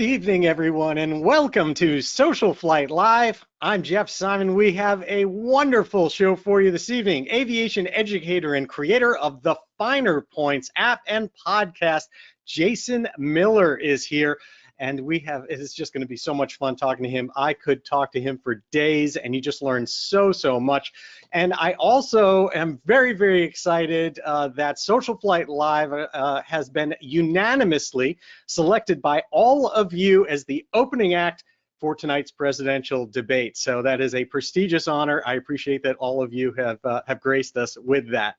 Good evening, everyone, and welcome to SocialFlight Live. I'm Jeff Simon. We have a wonderful show for you this evening. Aviation educator and creator of the Finer Points app and podcast, Jason Miller, is here. And it is just going to be so much fun talking to him. I could talk to him for days, and you just learn so much. And I also am very, very excited that SocialFlight Live has been unanimously selected by all of you as the opening act for tonight's presidential debate. So that is a prestigious honor. I appreciate that all of you have graced us with that.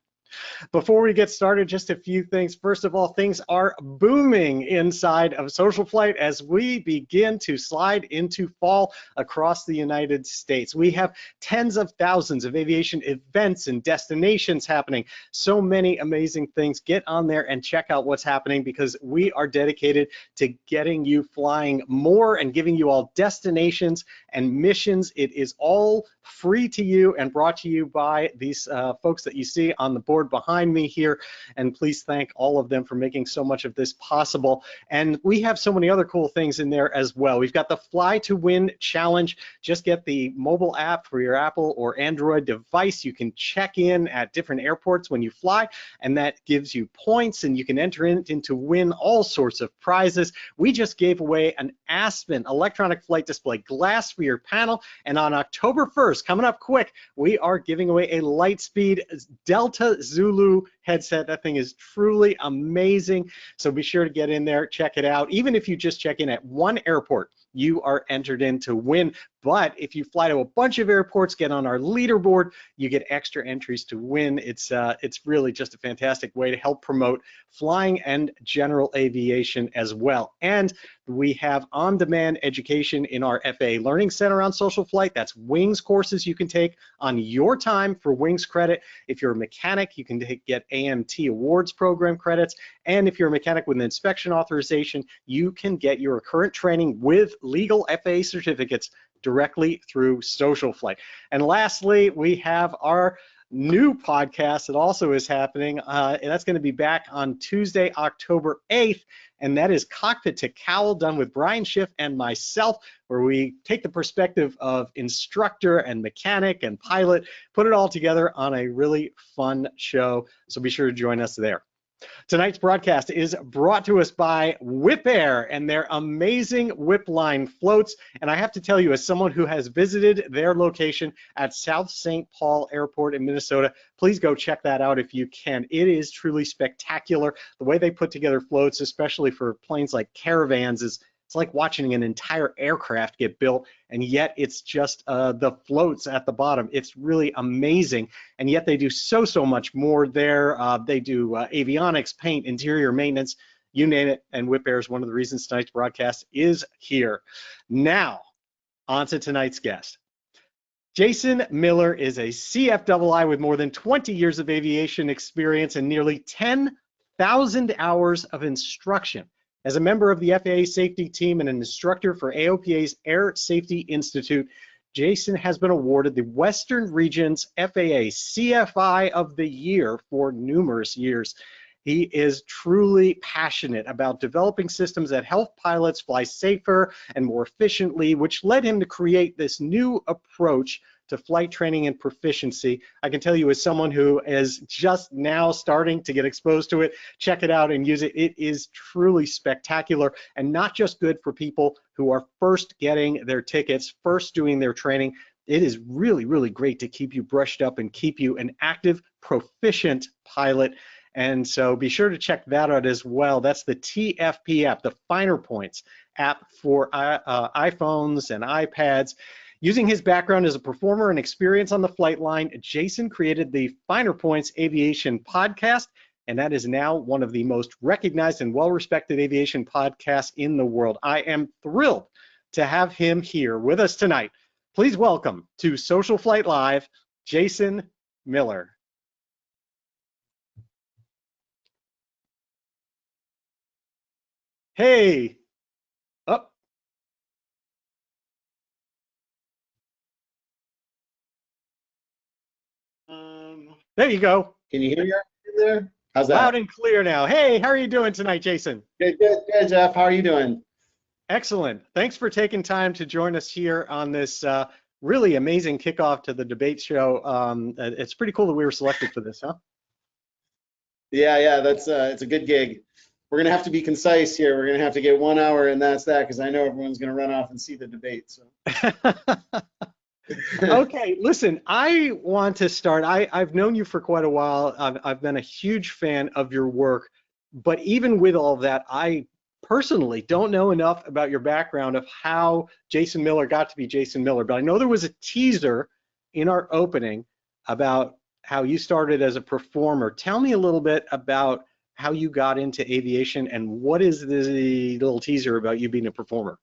Before we get started, just a few things. First of all, things are booming inside of SocialFlight as we begin to slide into fall across the United States. We have tens of thousands of aviation events and destinations happening. So many amazing things. Get on there and check out what's happening because we are dedicated to getting you flying more and giving you all destinations and missions. It is all free to you and brought to you by these folks that you see on the board behind me here, and please thank all of them for making so much of this possible. And we have so many other cool things in there as well. We've got the Fly to Win Challenge. Just get the mobile app for your Apple or Android device. You can check in at different airports when you fly, and that gives you points, and you can enter in to win all sorts of prizes. We just gave away an Aspen electronic flight display glass for your panel, and on October 1st, coming up quick, we are giving away a Lightspeed Delta Zulu headset. That thing is truly amazing. So be sure to get in there, check it out. Even if you just check in at one airport, you are entered in to win. But if you fly to a bunch of airports, get on our leaderboard, you get extra entries to win. It's really just a fantastic way to help promote flying and general aviation as well. And we have on-demand education in our FAA Learning Center on SocialFlight. That's Wings courses you can take on your time for Wings credit. If you're a mechanic, you can get AMT Awards program credits. And if you're a mechanic with an inspection authorization, you can get your current training with legal FAA certificates directly through SocialFlight. And lastly, we have our new podcast that also is happening. And that's going to be back on Tuesday, October 8th. And that is Cockpit to Cowl, done with Brian Schiff and myself, where we take the perspective of instructor and mechanic and pilot, put it all together on a really fun show. So be sure to join us there. Tonight's broadcast is brought to us by Whip Air and their amazing Whip Line floats. And I have to tell you, as someone who has visited their location at South St. Paul Airport in Minnesota, please go check that out if you can. It is truly spectacular. The way they put together floats, especially for planes like Caravans, it's like watching an entire aircraft get built, and yet it's just the floats at the bottom. It's really amazing, and yet they do so much more there. They do avionics, paint, interior maintenance, you name it, and Whip Air is one of the reasons tonight's broadcast is here. Now, on to tonight's guest. Jason Miller is a CFII with more than 20 years of aviation experience and nearly 10,000 hours of instruction. As a member of the FAA Safety team and an instructor for AOPA's Air Safety Institute, Jason has been awarded the Western Region's FAA CFI of the Year for numerous years. He is truly passionate about developing systems that help pilots fly safer and more efficiently, which led him to create this new approach to flight training and proficiency. I can tell you, as someone who is just now starting to get exposed to it, check it out and use it. It is truly spectacular, and not just good for people who are first getting their tickets, first doing their training. It is really great to keep you brushed up and keep you an active, proficient pilot. And so be sure to check that out as well. That's the TFP app, the Finer Points app for iPhones and iPads. Using his background as a performer and experience on the flight line, Jason created the Finer Points Aviation Podcast, and that is now one of the most recognized and well-respected aviation podcasts in the world. I am thrilled to have him here with us tonight. Please welcome to SocialFlight Live, Jason Miller. Hey. Oh. There you go. Can you hear me there? How's that? Loud and clear now. Hey, how are you doing tonight, Jason? Good, Jeff. How are you doing? Excellent. Thanks for taking time to join us here on this really amazing kickoff to the debate show. It's pretty cool that we were selected for this, huh? Yeah, that's it's a good gig. We're gonna have to be concise here. We're gonna have to get 1 hour, and that's that, because I know everyone's gonna run off and see the debate. So. Okay, listen, I want to start. I've known you for quite a while. I've been a huge fan of your work, but even with all that, I personally don't know enough about your background of how Jason Miller got to be Jason Miller. But I know there was a teaser in our opening about how you started as a performer. Tell me a little bit about how you got into aviation and what is the little teaser about you being a performer?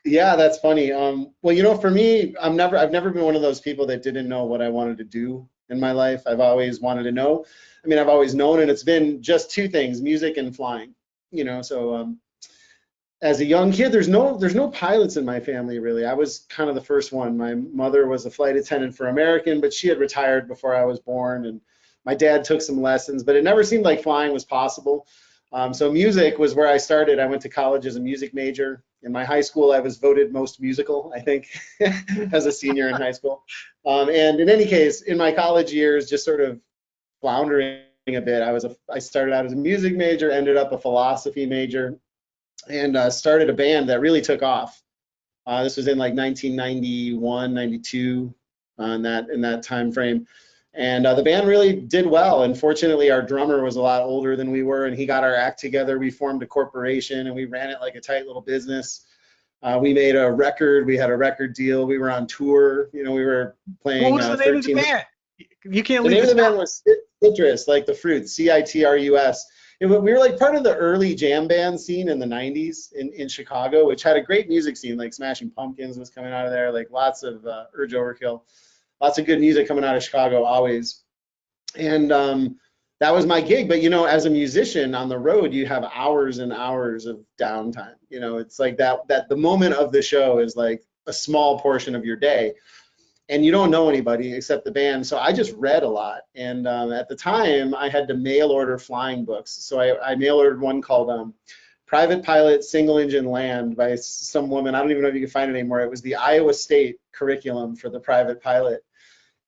Yeah, that's funny. Well, for me, I've never been one of those people that didn't know what I wanted to do in my life. I've always wanted to know. I mean, I've always known, and it's been just two things: music and flying. So as a young kid, there's no pilots in my family really. I was kind of the first one. My mother was a flight attendant for American, but she had retired before I was born, and my dad took some lessons, but it never seemed like flying was possible. So music was where I started. I went to college as a music major. In my high school, I was voted most musical, I think, as a senior in high school. And in any case, in my college years, just sort of floundering a bit, I started out as a music major, ended up a philosophy major, and started a band that really took off. This was in like 1991, 92, in that time frame. And the band really did well. And fortunately, our drummer was a lot older than we were, and he got our act together. We formed a corporation, and we ran it like a tight little business. We made a record. We had a record deal. We were on tour. We were playing. What was the name of the band? You can't leave. The name of the band was Citrus, like the fruit, Citrus. We were like part of the early jam band scene in the 90s in Chicago, which had a great music scene. Like Smashing Pumpkins was coming out of there, like lots of Urge Overkill. Lots of good music coming out of Chicago always. And that was my gig. But, as a musician on the road, you have hours and hours of downtime. It's like that the moment of the show is like a small portion of your day. And you don't know anybody except the band. So I just read a lot. And at the time, I had to mail order flying books. So I mail ordered one called Private Pilot Single Engine Land by some woman. I don't even know if you can find it anymore. It was the Iowa State curriculum for the private pilot.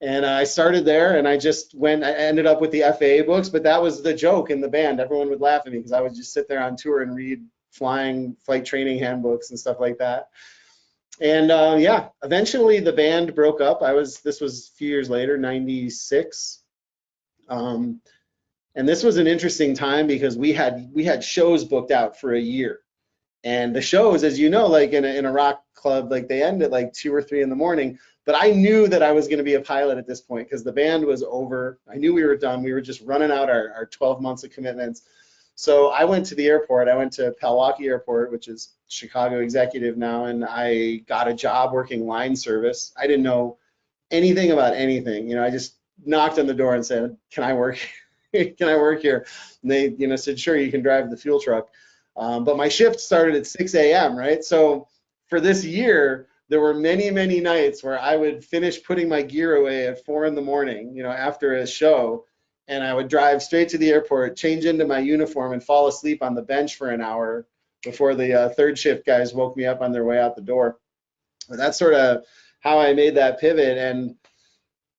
And I started there, and I ended up with the FAA books, but that was the joke in the band. Everyone would laugh at me because I would just sit there on tour and read flight training handbooks and stuff like that. And eventually the band broke up. This was a few years later, 96. And this was an interesting time because we had shows booked out for a year. And the shows, as you know, like in a rock club, like they end at like 2 or 3 in the morning. But I knew that I was going to be a pilot at this point because the band was over. I knew we were done. We were just running out our 12 months of commitments. So I went to the airport. I went to Palwaukee Airport, which is Chicago Executive now, and I got a job working line service. I didn't know anything about anything. I just knocked on the door and said, "Can I work? Can I work here?" And they, said, "Sure, you can drive the fuel truck." But my shift started at 6 a.m., right? So for this year, there were many, many nights where I would finish putting my gear away at 4 in the morning, after a show, and I would drive straight to the airport, change into my uniform, and fall asleep on the bench for an hour before the third shift guys woke me up on their way out the door. But that's sort of how I made that pivot. And,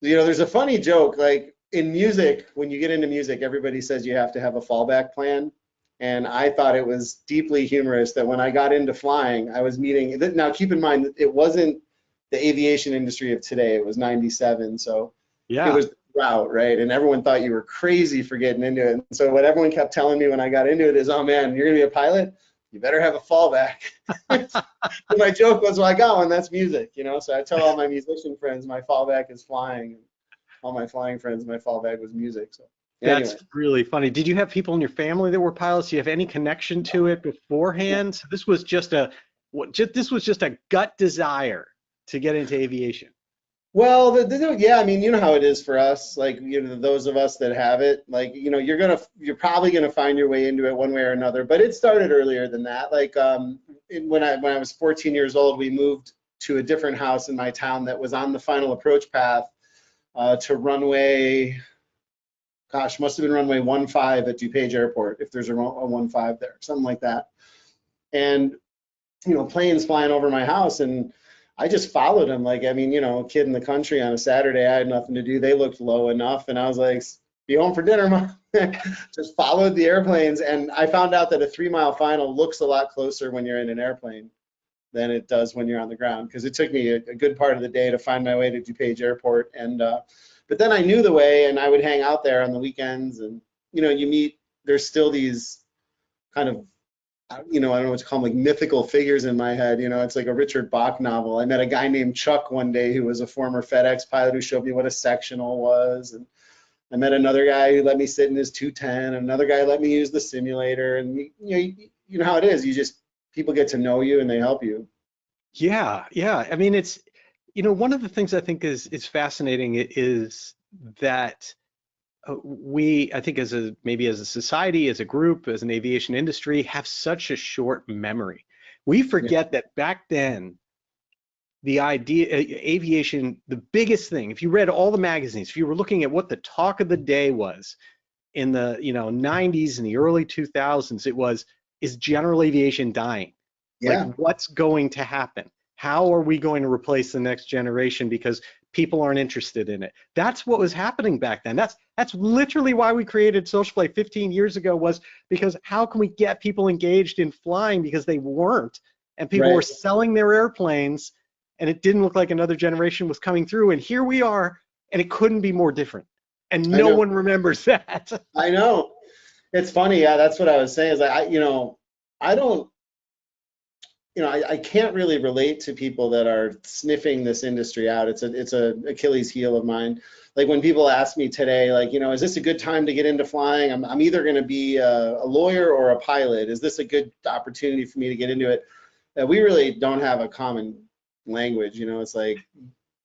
there's a funny joke, like in music, when you get into music, everybody says you have to have a fallback plan. And I thought it was deeply humorous that when I got into flying, I was meeting, now keep in mind, it wasn't the aviation industry of today, it was 97, so yeah. It was the route, right? And everyone thought you were crazy for getting into it. And so what everyone kept telling me when I got into it is, "Oh man, you're gonna be a pilot? You better have a fallback." And my joke was, well, I got one, that's music, So I tell all my musician friends my fallback is flying, and all my flying friends, my fallback was music, so. That's really funny. Did you have people in your family that were pilots? Do you have any connection to it beforehand? So this was just a gut desire to get into aviation. Well, yeah, I mean, you know how it is for us. Like, those of us that have it, like, you're probably gonna find your way into it one way or another. But it started earlier than that. Like, when I was 14 years old, we moved to a different house in my town that was on the final approach path to runway. Gosh, must have been runway 15 at DuPage Airport, if there's a 15 there, something like that. And planes flying over my house, and I just followed them. Like, I mean, a kid in the country on a Saturday, I had nothing to do. They looked low enough, and I was like, be home for dinner, Mom. Just followed the airplanes, and I found out that a 3-mile final looks a lot closer when you're in an airplane than it does when you're on the ground, because it took me a good part of the day to find my way to DuPage Airport. And but then I knew the way, and I would hang out there on the weekends, and you meet, there's still these kind of, I don't know what to call them, like mythical figures in my head. It's like a Richard Bach novel. I met a guy named Chuck one day who was a former FedEx pilot who showed me what a sectional was, and I met another guy who let me sit in his 210, and another guy let me use the simulator. And you know how it is. People get to know you and they help you. Yeah, yeah. I mean, it's, one of the things I think is fascinating is that I think maybe as a society, as a group, as an aviation industry, have such a short memory. We forget that back then, the idea, aviation, the biggest thing, if you read all the magazines, if you were looking at what the talk of the day was in the 90s and the early 2000s, is general aviation dying? Yeah. Like, what's going to happen? How are we going to replace the next generation because people aren't interested in it? That's what was happening back then. That's literally why we created SocialFlight 15 years ago, was because how can we get people engaged in flying, because they weren't, and people were selling their airplanes, and it didn't look like another generation was coming through. And here we are, and it couldn't be more different. And no one remembers that. I know. It's funny. Yeah, that's what I was saying. Is I don't. I can't really relate to people that are sniffing this industry out. It's a Achilles heel of mine. Like, when people ask me today, like, is this a good time to get into flying? I'm either going to be a lawyer or a pilot. Is this a good opportunity for me to get into it? We really don't have a common language. It's like,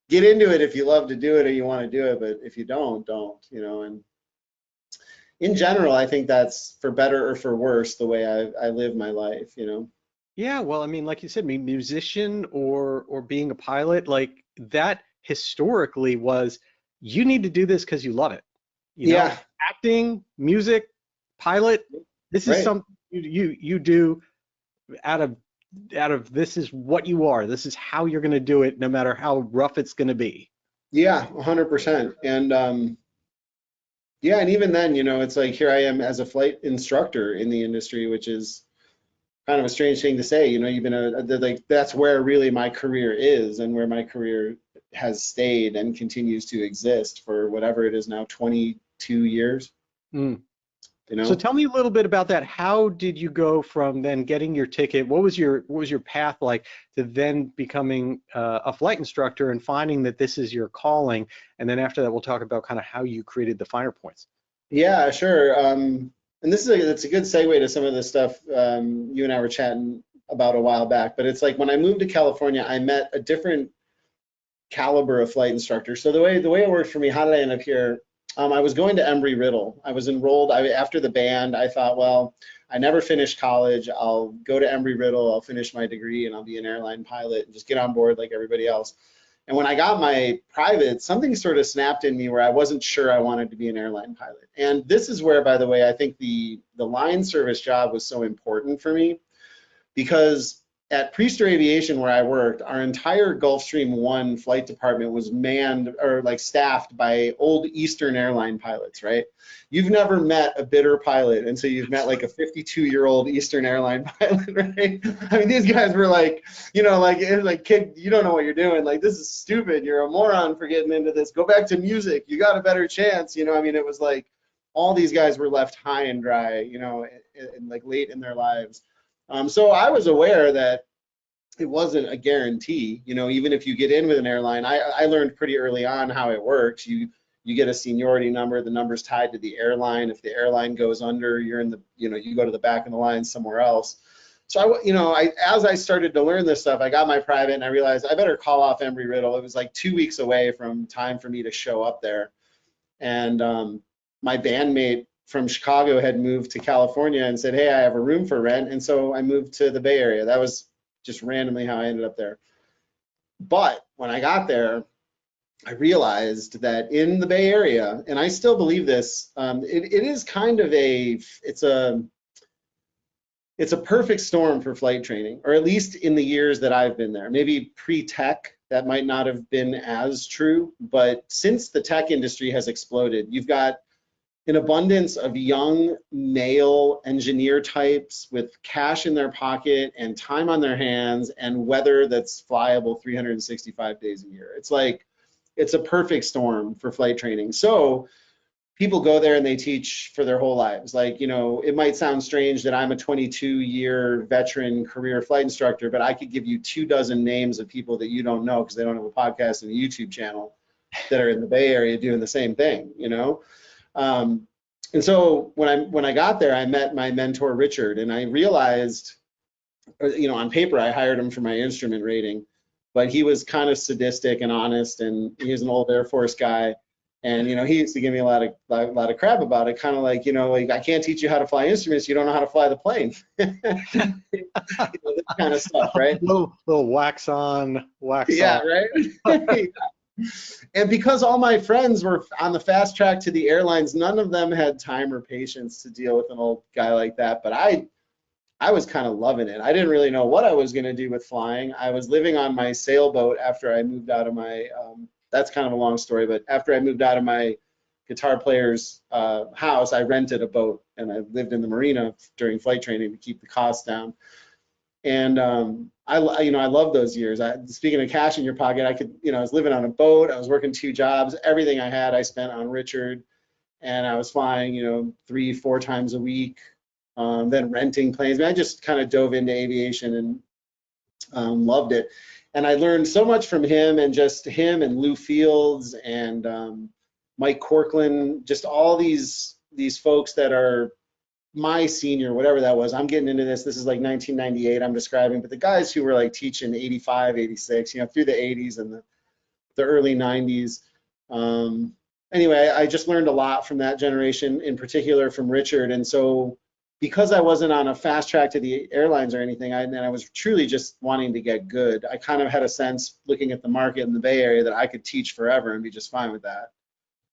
get into it if you love to do it or you want to do it, but if you don't. And in general, I think that's, for better or for worse, the way I live my life. Yeah, well, I mean, like you said, musician or being a pilot, like that historically was, you need to do this because you love it. Acting, music, pilot, this is something you do out of this is what you are. This is how you're going to do it, no matter how rough it's going to be. Yeah, 100%. And and even then, it's like, here I am as a flight instructor in the industry, which is kind of a strange thing to say. You've been like, that's where really my career is, and where my career has stayed and continues to exist for whatever it is now, 22 years. So tell me a little bit about that. How did you go from then getting your ticket? What was your path like to then becoming a flight instructor and finding that this is your calling? And then after that, we'll talk about kind of how you created the finer points. Yeah, sure. And it's a good segue to some of the stuff you and I were chatting about a while back. But it's like, when I moved to California, I met a different caliber of flight instructor. So the way it worked for me, how did I end up here? I was going to Embry-Riddle. I was enrolled. After the band, I thought, well, I never finished college. I'll go to Embry-Riddle. I'll finish my degree, and I'll be an airline pilot and just get on board like everybody else. And when I got my private, something sort of snapped in me where I wasn't sure I wanted to be an airline pilot. And this is where, by the way, I think the line service job was so important for me, because at Priester Aviation, where I worked, our entire Gulfstream 1 flight department was manned, or like staffed by old Eastern airline pilots, right? You've never met a bitter pilot until you've met like a 52-year-old Eastern airline pilot, right? I mean, these guys were like, like, kid, you don't know what you're doing. Like, this is stupid. You're a moron for getting into this. Go back to music. You got a better chance. I mean, it was like, all these guys were left high and dry, and like late in their lives. So I was aware that it wasn't a guarantee, even if you get in with an airline. I learned pretty early on how it works. You get a seniority number. The number's tied to the airline. If the airline goes under, you're in the, you go to the back of the line somewhere else. So as I started to learn this stuff, I got my private, and I realized I better call off Embry-Riddle. It was like 2 weeks away from time for me to show up there. And my bandmate from Chicago had moved to California and said, hey, I have a room for rent. And so I moved to the Bay Area. That was just randomly how I ended up there. But when I got there, I realized that in the Bay Area, and I still believe this, it is kind of it's a perfect storm for flight training, or at least in the years that I've been there. Maybe pre-tech, that might not have been as true, but since the tech industry has exploded, you've got an abundance of young male engineer types with cash in their pocket and time on their hands and weather that's flyable 365 days a year. It's like, it's a perfect storm for flight training. So people go there and they teach for their whole lives. Like, you know, it might sound strange that I'm a 22-year veteran career flight instructor, but I could give you 24 names of people that you don't know because they don't have a podcast and a YouTube channel that are in the Bay Area doing the same thing, you know? And so when I got there, I met my mentor, Richard, and I realized, you know, on paper, I hired him for my instrument rating, but he was kind of sadistic and honest, and he was an old Air Force guy. And, you know, he used to give me a lot of crap about it, kind of like, you know, like, I can't teach you how to fly instruments, you don't know how to fly the plane. You know, this kind of stuff, right? Little wax on, wax yeah, off. Right? And because all my friends were on the fast track to the airlines, none of them had time or patience to deal with an old guy like that. But I was kind of loving it. I didn't really know what I was going to do with flying. I was living on my sailboat after I moved out of my, that's kind of a long story, but after I moved out of my guitar player's house, I rented a boat and I lived in the marina during flight training to keep the costs down. And I love those years. Speaking of cash in your pocket, I was living on a boat, I was working 2 jobs, everything I had I spent on Richard, and I was flying, you know, 3-4 times a week, then renting planes. I just kind of dove into aviation and loved it. And I learned so much from him, and just him and Lou Fields and Mike Corkland, just all these folks that are my senior, whatever that was. I'm getting into this. This is like 1998 I'm describing, but the guys who were like teaching 85, 86, you know, through the 80s and the early 90s. Anyway, I just learned a lot from that generation, in particular from Richard. And so because I wasn't on a fast track to the airlines or anything, and I was truly just wanting to get good, I kind of had a sense, looking at the market in the Bay Area, that I could teach forever and be just fine with that.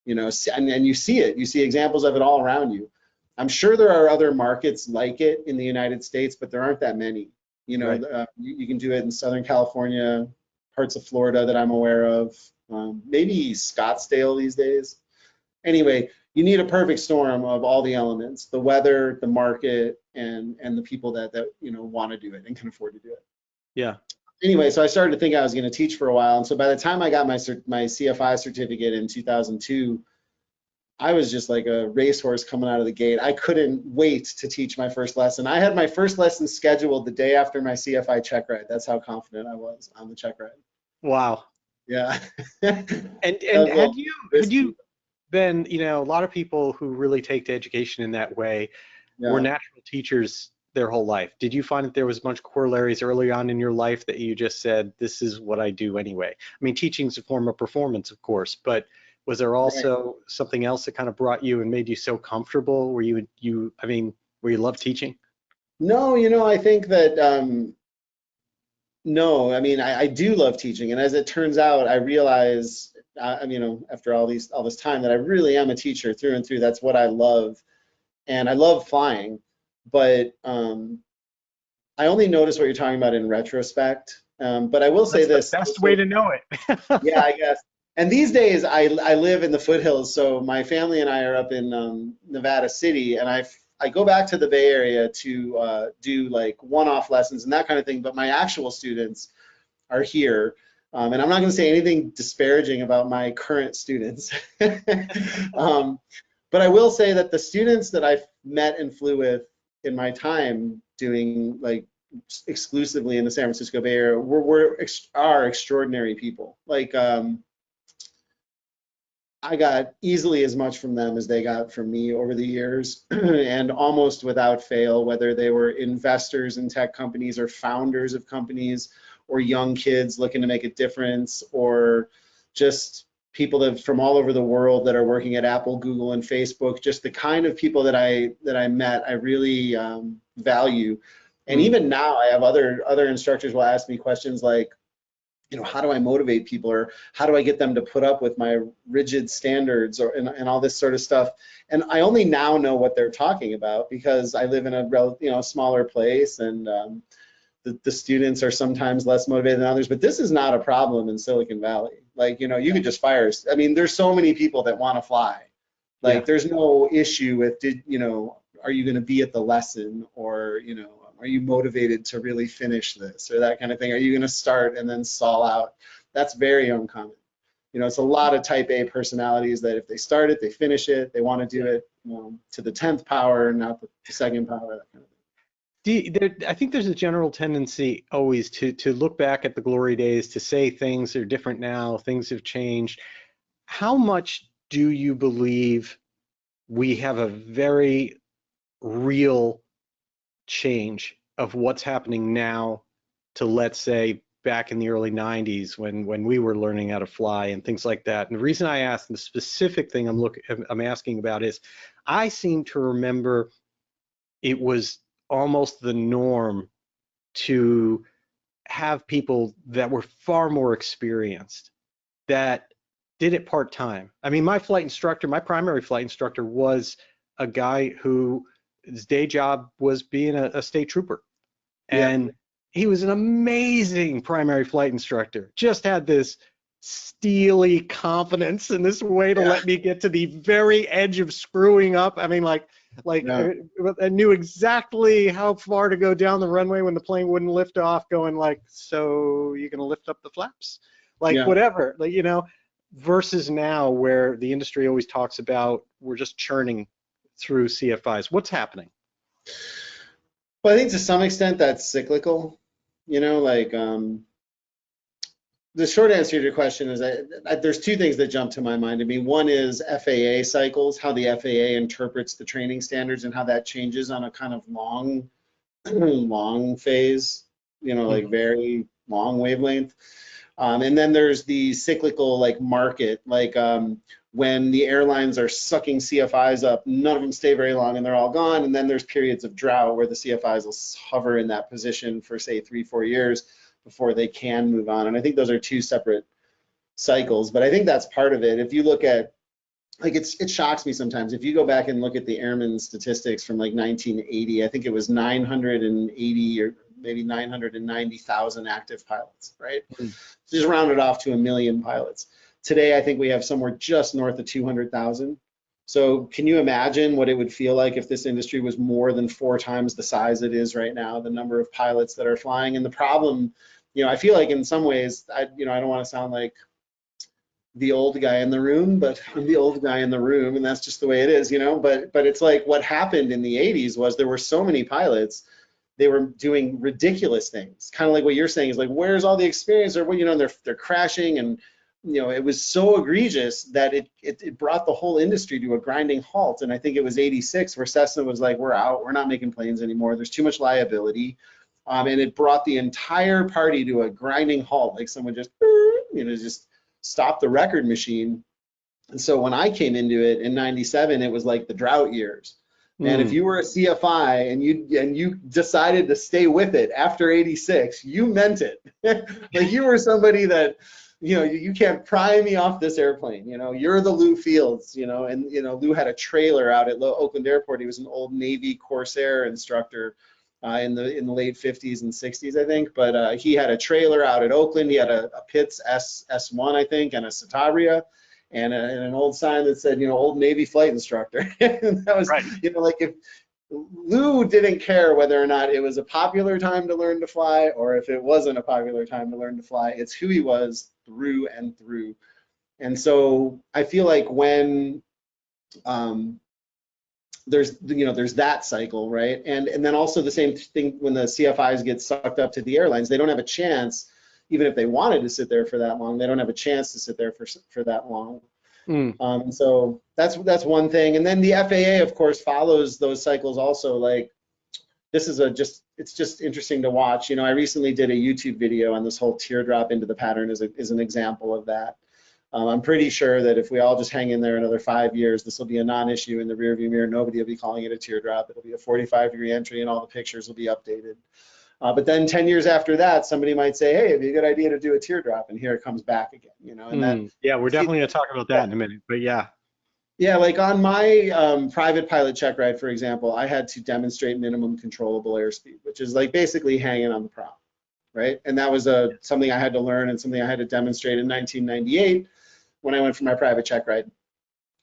You know, and you see it. You see examples of it all around you. I'm sure there are other markets like it in the United States, but there aren't that many. You know, right. You can do it in Southern California, parts of Florida that I'm aware of, maybe Scottsdale these days. Anyway, you need a perfect storm of all the elements: the weather, the market, and the people that you know want to do it and can afford to do it. Yeah. Anyway, so I started to think I was going to teach for a while, and so by the time I got my CFI certificate in 2002. I was just like a racehorse coming out of the gate. I couldn't wait to teach my first lesson. I had my first lesson scheduled the day after my CFI check ride. That's how confident I was on the check ride. Wow. Yeah. and had you been, you know, a lot of people who really take to education in that way were natural teachers their whole life. Did you find that there was a bunch of corollaries early on in your life that you just said, this is what I do anyway? I mean, teaching's a form of performance, of course, but was there also something else that kind of brought you and made you so comfortable where you love teaching? No, you know, I think that, no, I mean, I do love teaching. And as it turns out, I realize, you know, after all this time, that I really am a teacher through and through. That's what I love. And I love flying. But I only notice what you're talking about in retrospect. But I will say this. That's the best way to know it. Yeah, I guess. And these days, I live in the foothills, so my family and I are up in Nevada City, and I go back to the Bay Area to do like one-off lessons and that kind of thing, but my actual students are here. And I'm not going to say anything disparaging about my current students. But I will say that the students that I've met and flew with in my time doing like exclusively in the San Francisco Bay Area are extraordinary people. Like, I got easily as much from them as they got from me over the years, and almost without fail, whether they were investors in tech companies or founders of companies or young kids looking to make a difference, or just people that from all over the world that are working at Apple, Google, and Facebook. Just the kind of people that I met, I really value. And even now, I have other instructors will ask me questions like, how do I motivate people, or how do I get them to put up with my rigid standards, or and all this sort of stuff. And I only now know what they're talking about because I live in a smaller place, and the students are sometimes less motivated than others. But this is not a problem in Silicon Valley. Like, you could just fire. I mean, there's so many people that want to fly. Like, there's no issue with, are you going to be at the lesson, or, are you motivated to really finish this, or that kind of thing? Are you going to start and then stall out? That's very uncommon. It's a lot of type A personalities that if they start it, they finish it, they want to do it to the 10th power, not the second power, that kind of thing. I think there's a general tendency always to look back at the glory days, to say things are different now, things have changed. How much do you believe we have a very real change of what's happening now to, let's say, back in the early 90s when we were learning how to fly and things like that? And the reason I asked, the specific thing I'm asking about is, I seem to remember it was almost the norm to have people that were far more experienced that did it part-time. I mean, my primary flight instructor was a guy who his day job was being a state trooper. And he was an amazing primary flight instructor, just had this steely confidence and this way to let me get to the very edge of screwing up. I mean, I knew exactly how far to go down the runway when the plane wouldn't lift off, going like, so you're going to lift up the flaps? Whatever, versus now where the industry always talks about we're just churning through CFIs. What's happening? Well, I think to some extent that's cyclical. The short answer to your question is that there's two things that jump to my mind. I mean, one is FAA cycles, how the FAA interprets the training standards and how that changes on a kind of long phase, like very long wavelength. And then there's the cyclical market, when the airlines are sucking CFIs up, none of them stay very long and they're all gone. And then there's periods of drought where the CFIs will hover in that position for, say, 3-4 years before they can move on. And I think those are two separate cycles, but I think that's part of it. If you look at, it shocks me sometimes. If you go back and look at the airman statistics from 1980, I think it was 980 or maybe 990,000 active pilots, right? Just rounded off to 1 million pilots. Today, I think we have somewhere just north of 200,000. So can you imagine what it would feel like if this industry was more than 4 times the size it is right now, the number of pilots that are flying? And the problem, I feel like in some ways, I don't want to sound like the old guy in the room, but I'm the old guy in the room, and that's just the way it is, but it's like what happened in the 80s was there were so many pilots, they were doing ridiculous things, kind of like what you're saying is like, where's all the experience? Or they're crashing, and it was so egregious that it brought the whole industry to a grinding halt. And I think it was 86 where Cessna was like, we're out, we're not making planes anymore, there's too much liability. And it brought the entire party to a grinding halt, like someone just stopped the record machine. And so when I came into it in 97, it was like the drought years. And if you were a CFI and you decided to stay with it after 86, you meant it. Like you were somebody that, you can't pry me off this airplane. You're the Lou Fields. And Lou had a trailer out at Oakland Airport. He was an old Navy Corsair instructor in the late 50s and 60s, I think. But he had a trailer out at Oakland. He had a Pitts S1, I think, and a Citabria, and an old sign that said, old Navy flight instructor. And that was, right. If Lou didn't care whether or not it was a popular time to learn to fly or if it wasn't a popular time to learn to fly. It's who he was through and through. And so I feel like when there's that cycle, right? And then also the same thing when the CFIs get sucked up to the airlines, they don't have a chance, even if they wanted to sit there for that long, they don't have a chance to sit there for that long. So that's one thing. And then the FAA, of course, follows those cycles also. Like this is it's just interesting to watch. I recently did a YouTube video on this whole teardrop into the pattern as an example of that. I'm pretty sure that if we all just hang in there another 5 years, this will be a non-issue in the rearview mirror. Nobody will be calling it a teardrop. It'll be a 45-degree entry and all the pictures will be updated. But then 10 years after that, somebody might say, hey, it'd be a good idea to do a teardrop, and here it comes back again, you know, and that. Yeah, we're See, definitely going to talk about that in a minute, but yeah. yeah, like on my private pilot check ride, for example, I had to demonstrate minimum controllable airspeed, which is like basically hanging on the prop, right? And that was something I had to learn and something I had to demonstrate in 1998 when I went for my private check ride.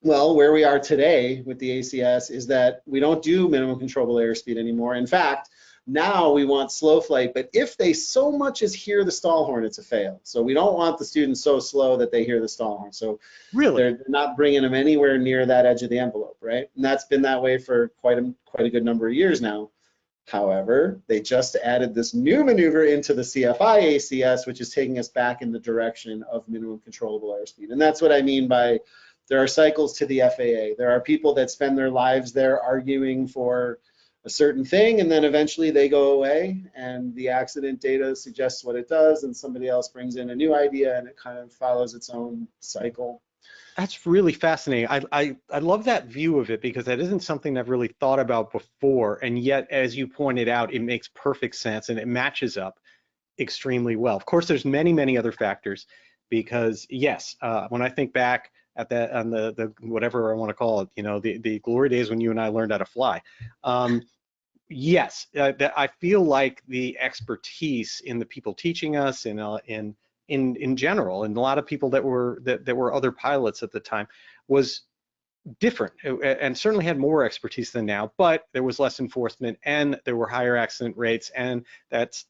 Well, where we are today with the ACS is that we don't do minimum controllable airspeed anymore. In fact, now we want slow flight, but if they so much as hear the stall horn, it's a fail. So we don't want the students so slow that they hear the stall horn. So Really? they're not bringing them anywhere near that edge of the envelope, right? And that's been that way for quite a good number of years now. However, they just added this new maneuver into the CFI ACS, which is taking us back in the direction of minimum controllable airspeed. And that's what I mean by there are cycles to the FAA. There are people that spend their lives there arguing for a certain thing, and then eventually they go away, and the accident data suggests what it does, and somebody else brings in a new idea, and it kind of follows its own cycle. That's really fascinating. I love that view of it because that isn't something I've really thought about before, and yet, as you pointed out, it makes perfect sense and it matches up extremely well. Of course, there's many other factors because yes, when I think back at that on the whatever I want to call it, you know, the glory days when you and I learned how to fly. Yes, I feel like the expertise in the people teaching us in general, and a lot of people that were other pilots at the time, was different and certainly had more expertise than now, but there was less enforcement and there were higher accident rates and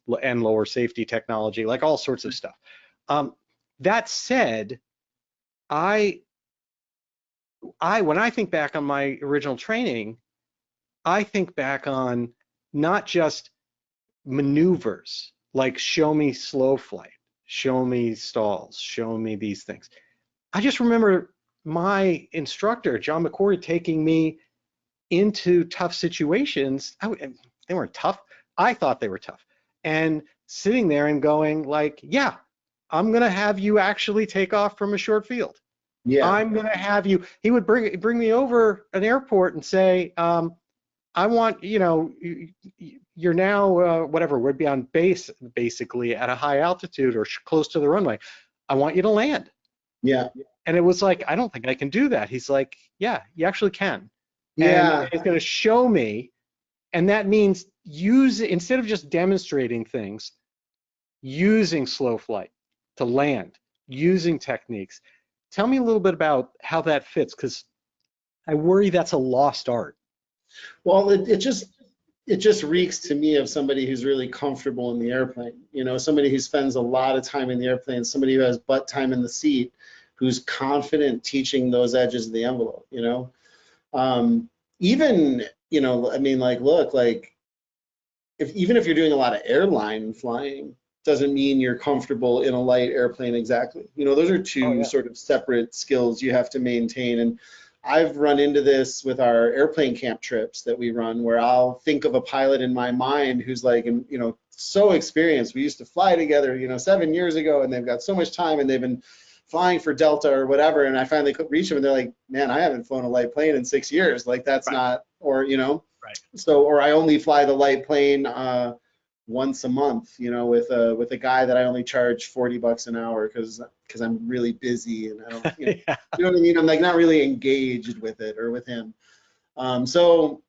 lower safety technology, like all sorts of stuff. That said, when I think back on my original training, I think back on not just maneuvers, like show me slow flight, show me stalls, show me these things. I just remember my instructor, John McCory, taking me into tough situations. They weren't tough. I thought they were tough. And sitting there and going like, yeah, I'm going to have you actually take off from a short field. Yeah. I'm going to have you. He would bring me over an airport and say, I want, you know, you're now, whatever, we'd be on base basically at a high altitude or close to the runway. I want you to land. Yeah. And it was like, I don't think I can do that. He's like, yeah, you actually can. Yeah. And he's going to show me. And that means instead of just demonstrating things, using slow flight to land, using techniques. Tell me a little bit about how that fits, because I worry that's a lost art. Well, it just reeks to me of somebody who's really comfortable in the airplane. You know, somebody who spends a lot of time in the airplane, somebody who has butt time in the seat, who's confident teaching those edges of the envelope. You know, even, you know, I mean, like, look, like, even if you're doing a lot of airline flying, doesn't mean you're comfortable in a light airplane exactly. You know, those are two sort of separate skills you have to maintain. And I've run into this with our airplane camp trips that we run, where I'll think of a pilot in my mind who's like, you know, so experienced. We used to fly together, you know, 7 years ago, and they've got so much time, and they've been flying for Delta or whatever. And I finally could reach them, and they're like, man, I haven't flown a light plane in 6 years. Like, that's not, or, you know, so, or I only fly the light plane once a month, you know, with a guy that I only charge $40 an hour because I'm really busy, and I don't, you know, you know what I mean? I'm like not really engaged with it or with him. So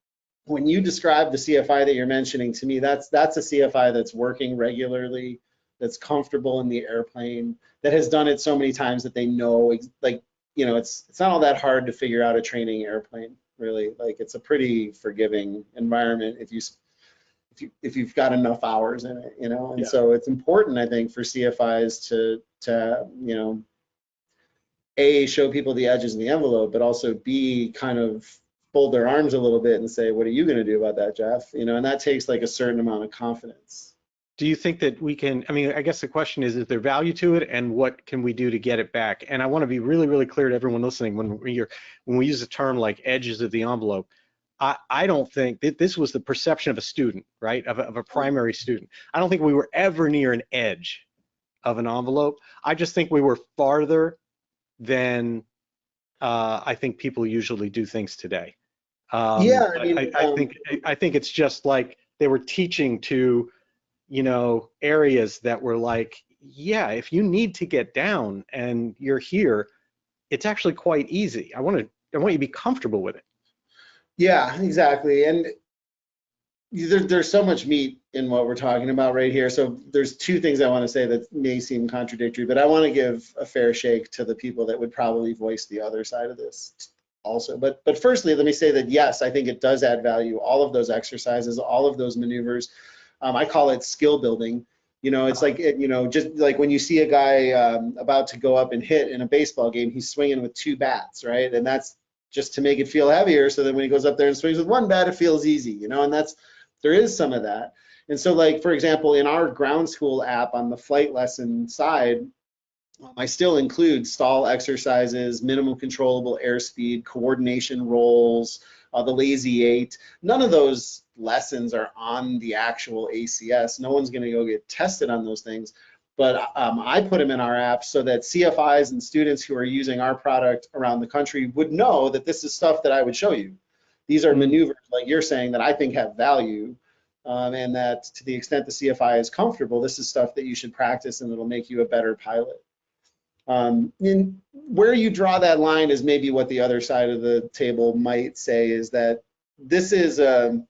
when you describe the CFI that you're mentioning to me, that's a CFI that's working regularly, that's comfortable in the airplane, that has done it so many times that they know, like, you know, it's not all that hard to figure out a training airplane, really. Like, it's a pretty forgiving environment if you've got enough hours in it, you know. And so it's important, I think, for CFIs to you know, A, show people the edges and the envelope, but also B, kind of fold their arms a little bit and say, what are you going to do about that, Jeff? You know, and that takes like a certain amount of confidence. Do you think that we can, I mean, I guess the question is there value to it, and what can we do to get it back? And I want to be really clear to everyone listening, when we use a term like edges of the envelope, I don't think that this was the perception of a student, right, of a primary student. I don't think we were ever near an edge of an envelope. I just think we were farther than I think people usually do things today. Yeah, I mean, I think it's just like they were teaching to areas that were like, yeah, if you need to get down and you're here, it's actually quite easy. I want you to be comfortable with it. Yeah, exactly. And there's so much meat in what we're talking about right here. So there's two things I want to say that may seem contradictory, but I want to give a fair shake to the people that would probably voice the other side of this also. But firstly, let me say that yes, I think it does add value. All of those exercises, all of those maneuvers, I call it skill building. It's like, just like when you see a guy about to go up and hit in a baseball game, he's swinging with two bats, right? And that's just to make it feel heavier, so that when he goes up there and swings with one bat, it feels easy, and there is some of that. And so, like, for example, in our ground school app on the flight lesson side, I still include stall exercises, minimum controllable airspeed, coordination rolls, the lazy eight. None of those lessons are on the actual ACS. No one's going to go get tested on those things. But I put them in our app so that CFIs and students who are using our product around the country would know that this is stuff that I would show you. These are maneuvers, like you're saying, that I think have value, and that to the extent the CFI is comfortable, this is stuff that you should practice and it'll make you a better pilot. And where you draw that line is maybe what the other side of the table might say, is that this is an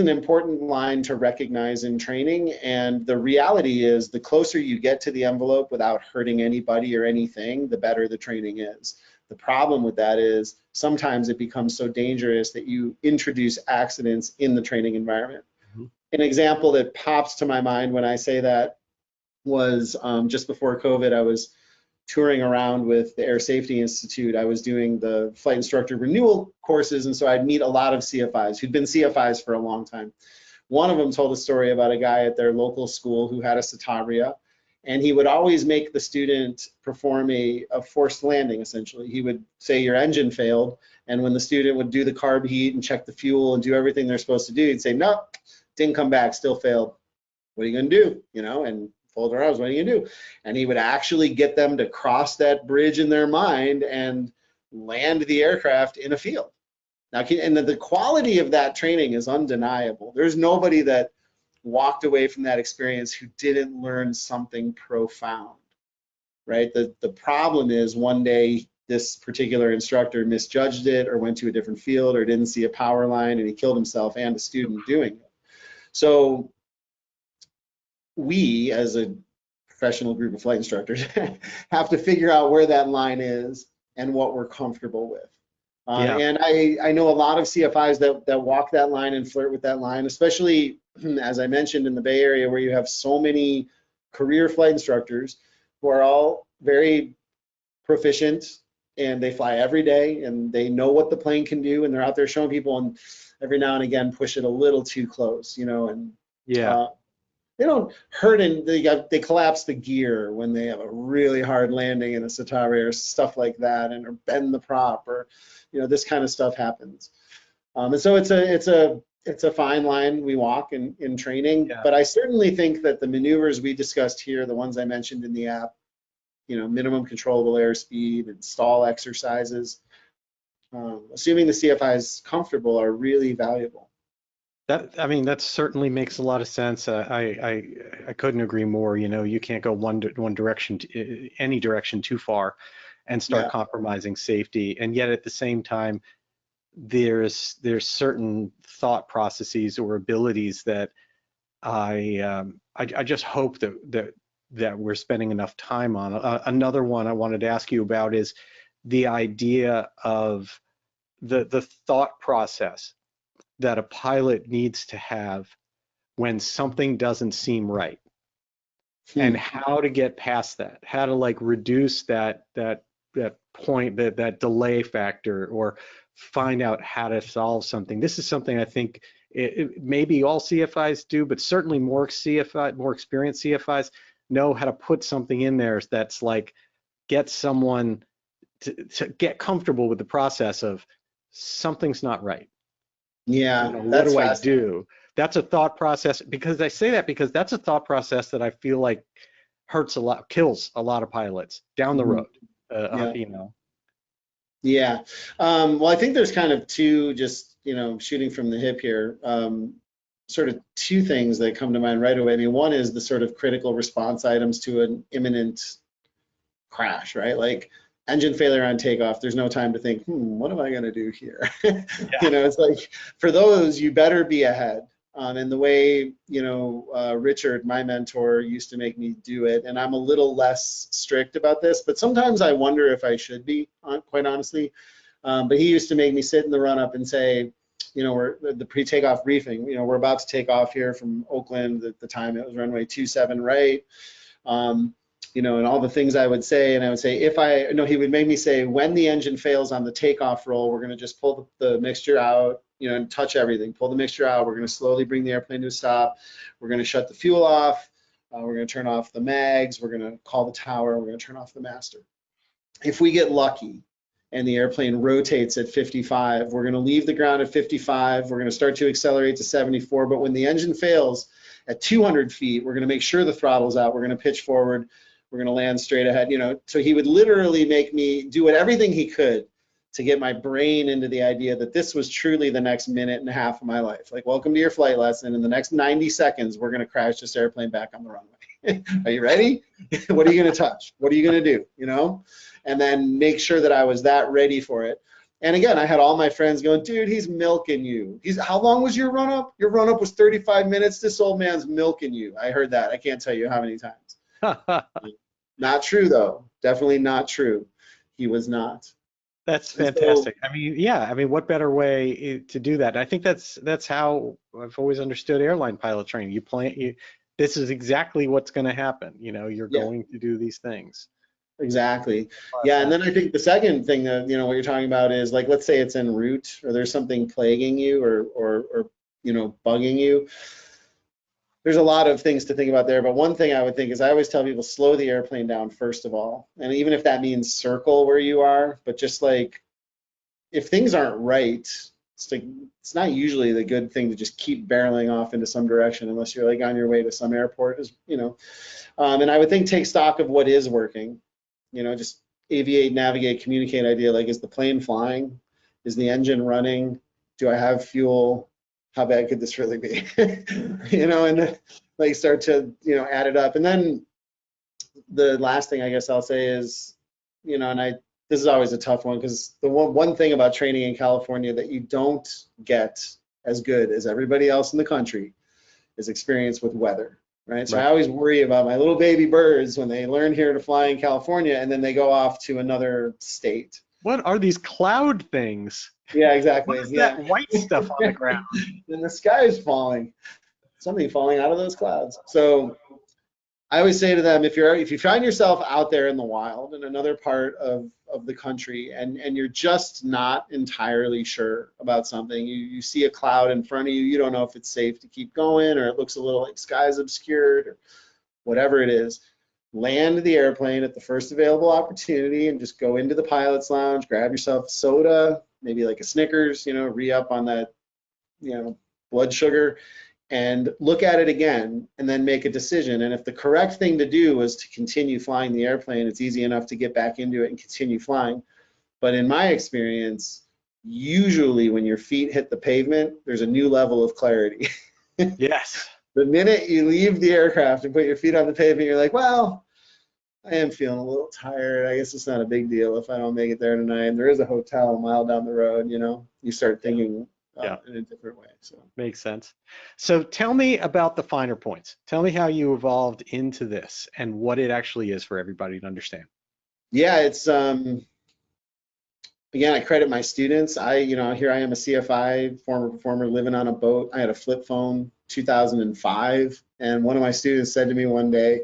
important line to recognize in training, and the reality is the closer you get to the envelope without hurting anybody or anything, the better the training is. The problem with that is sometimes it becomes so dangerous that you introduce accidents in the training environment. Mm-hmm. An example that pops to my mind when I say that was just before COVID, I was touring around with the Air Safety Institute. I was doing the flight instructor renewal courses, and so I'd meet a lot of CFIs who'd been CFIs for a long time. One of them told a story about a guy at their local school who had a Citabria, and he would always make the student perform a forced landing, essentially. He would say your engine failed, and when the student would do the carb heat and check the fuel and do everything they're supposed to do, he'd say, no, didn't come back, still failed. What are you gonna do? And fold their arms, what are you gonna do? And he would actually get them to cross that bridge in their mind and land the aircraft in a field. Now, and the quality of that training is undeniable. There's nobody that walked away from that experience who didn't learn something profound, right? The problem is one day this particular instructor misjudged it or went to a different field or didn't see a power line and he killed himself and a student doing it. So we, as a professional group of flight instructors, have to figure out where that line is and what we're comfortable with. And I know a lot of CFIs that walk that line and flirt with that line, especially, as I mentioned, in the Bay Area, where you have so many career flight instructors who are all very proficient and they fly every day and they know what the plane can do and they're out there showing people, and every now and again push it a little too close, and they don't hurt, and they collapse the gear when they have a really hard landing in a Citabria or stuff like that, or bend the prop, or this kind of stuff happens. And so it's a fine line we walk in training. But I certainly think that the maneuvers we discussed here, the ones I mentioned in the app, minimum controllable airspeed and stall exercises, assuming the CFI is comfortable, are really valuable. That certainly makes a lot of sense. I couldn't agree more. You can't go one direction, any direction too far, and start compromising safety. And yet at the same time, there's certain thought processes or abilities that I just hope that we're spending enough time on. Another one I wanted to ask you about is the idea of the thought process that a pilot needs to have when something doesn't seem right, and how to get past that, how to reduce that point, that delay factor, or find out how to solve something. This is something I think maybe all CFIs do, but certainly more experienced CFIs know how to put something in there that's get someone to get comfortable with the process of something's not right. Yeah, what do I do? That's a thought process, because I say that because that's a thought process that I feel like hurts a lot, kills a lot of pilots down the road. Well, I think there's kind of two, just shooting from the hip here. sort of two things that come to mind right away. I mean, one is the sort of critical response items to an imminent crash, right? Like engine failure on takeoff, there's no time to think, what am I going to do here? You know, it's like for those, you better be ahead. And the way, you know, Richard, my mentor, used to make me do it, and I'm a little less strict about this, but sometimes I wonder if I should be, quite honestly. But he used to make me sit in the run-up and say, you know, we're the pre-takeoff briefing, you know, we're about to take off here from Oakland. At the time it was runway 27 right. You know, and all the things I would say, and I would say, he would make me say, when the engine fails on the takeoff roll, we're going to just pull the mixture out, you know, and touch everything, pull the mixture out. We're going to slowly bring the airplane to a stop. We're going to shut the fuel off. We're going to turn off the mags. We're going to call the tower. We're going to turn off the master. If we get lucky and the airplane rotates at 55, we're going to leave the ground at 55. We're going to start to accelerate to 74. But when the engine fails at 200 feet, we're going to make sure the throttle's out. We're going to pitch forward. We're going to land straight ahead, you know. So he would literally make me do everything he could to get my brain into the idea that this was truly the next minute and a half of my life. Like, welcome to your flight lesson. In the next 90 seconds, we're going to crash this airplane back on the runway. Are you ready? What are you going to touch? What are you going to do? You know, and then make sure that I was that ready for it. And again, I had all my friends going, dude, he's milking you. How long was your run up? Your run up was 35 minutes. This old man's milking you. I heard that. I can't tell you how many times. Not true, though. Definitely not true. He was not. That's fantastic. So, I mean, yeah. I mean, what better way to do that? I think that's how I've always understood airline pilot training. This is exactly what's going to happen. You know, you're going to do these things. Exactly. Yeah, and then I think the second thing that, you know, what you're talking about is, like, let's say it's en route or there's something plaguing you or you know, bugging you. There's a lot of things to think about there, but one thing I would think is I always tell people, slow the airplane down first of all. And even if that means circle where you are, but just like, if things aren't right, it's not usually the good thing to just keep barreling off into some direction unless you're like on your way to some airport, you know. And I would think take stock of what is working, you know, just aviate, navigate, communicate idea, like, is the plane flying? Is the engine running? Do I have fuel? How bad could this really be? You know, and like start to, you know, add it up. And then the last thing I guess I'll say is, you know, and this is always a tough one, because the one thing about training in California that you don't get as good as everybody else in the country is experience with weather, right? So I always worry about my little baby birds when they learn here to fly in California and then they go off to another state. What are these cloud things? Yeah, exactly. What is that white stuff on the ground? And the sky is falling. Something falling out of those clouds. So I always say to them, if you find yourself out there in the wild in another part of the country and you're just not entirely sure about something, you see a cloud in front of you, you don't know if it's safe to keep going, or it looks a little like sky's obscured, or whatever it is, land the airplane at the first available opportunity and just go into the pilot's lounge, grab yourself a soda, maybe like a Snickers, you know, re-up on that, you know, blood sugar, and look at it again and then make a decision. And if the correct thing to do was to continue flying the airplane, it's easy enough to get back into it and continue flying. But in my experience, usually when your feet hit the pavement, there's a new level of clarity. Yes. The minute you leave the aircraft and put your feet on the pavement, you're like, well, I am feeling a little tired. I guess it's not a big deal if I don't make it there tonight. And there is a hotel a mile down the road, you know. You start thinking in a different way. So makes sense. So tell me about the finer points. Tell me how you evolved into this and what it actually is for everybody to understand. Yeah, it's again, I credit my students. Here I am, a CFI former performer living on a boat. I had a flip phone, 2005, and one of my students said to me one day,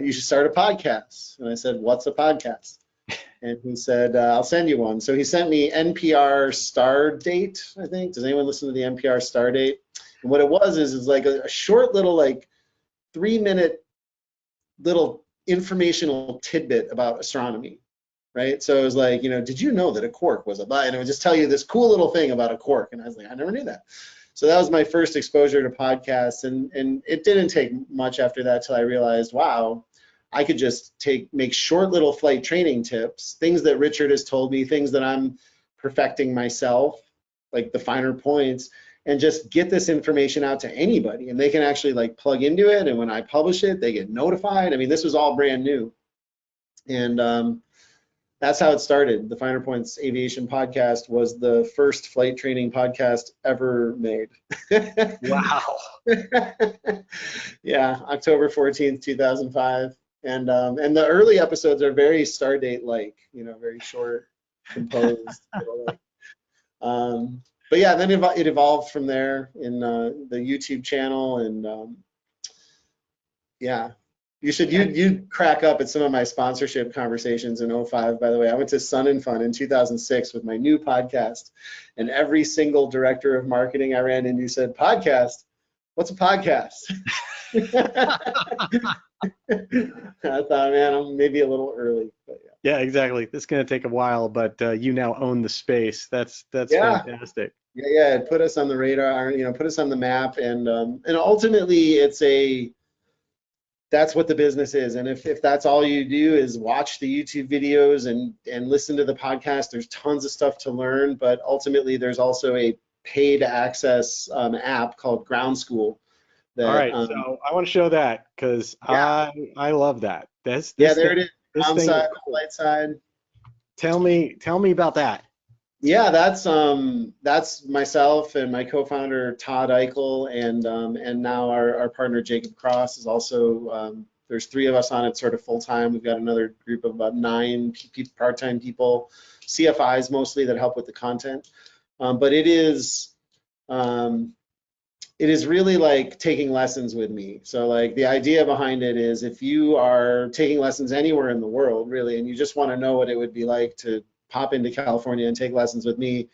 you should start a podcast. And I said, what's a podcast? And he said, I'll send you one. So he sent me NPR Star Date, I think. Does anyone listen to the NPR Star Date? And what it was is like a short little, like 3-minute little informational tidbit about astronomy, right? So it was like, you know, did you know that a quark was a blah? And it would just tell you this cool little thing about a quark. And I was like, I never knew that. So that was my first exposure to podcasts. And it didn't take much after that till I realized, wow, I could just make short little flight training tips, things that Richard has told me, things that I'm perfecting myself, like the finer points, and just get this information out to anybody, and they can actually like plug into it, and when I publish it, they get notified. I mean, this was all brand new, and that's how it started. The Finer Points Aviation Podcast was the first flight training podcast ever made. Wow. Yeah, October 14th, 2005. And the early episodes are very Stardate-like, you know, very short, composed. But yeah, then it evolved from there in the YouTube channel, and yeah. You'd crack up at some of my sponsorship conversations in '05, by the way. I went to Sun and Fun in 2006 with my new podcast, and every single director of marketing I ran into said, podcast? What's a podcast? I thought, man, I'm maybe a little early, but yeah. Yeah, exactly. This is going to take a while, but you now own the space. That's Yeah. fantastic. Yeah, it put us on the radar, you know, put us on the map, and ultimately that's what the business is. And if that's all you do is watch the YouTube videos and listen to the podcast, there's tons of stuff to learn. But ultimately, there's also a paid access app called Ground School. That, all right, so I want to show that because yeah. I love that. This there thing, it is. Ground side, flight side. Tell me about that. Yeah, that's myself and my co-founder Todd Eichel, and now our partner Jacob Cross is also. There's 3 of us on it sort of full time. We've got another group of about 9 part-time people, CFIs mostly, that help with the content. But it is really like taking lessons with me. So like the idea behind it is, if you are taking lessons anywhere in the world really, and you just want to know what it would be like to pop into California and take lessons with me,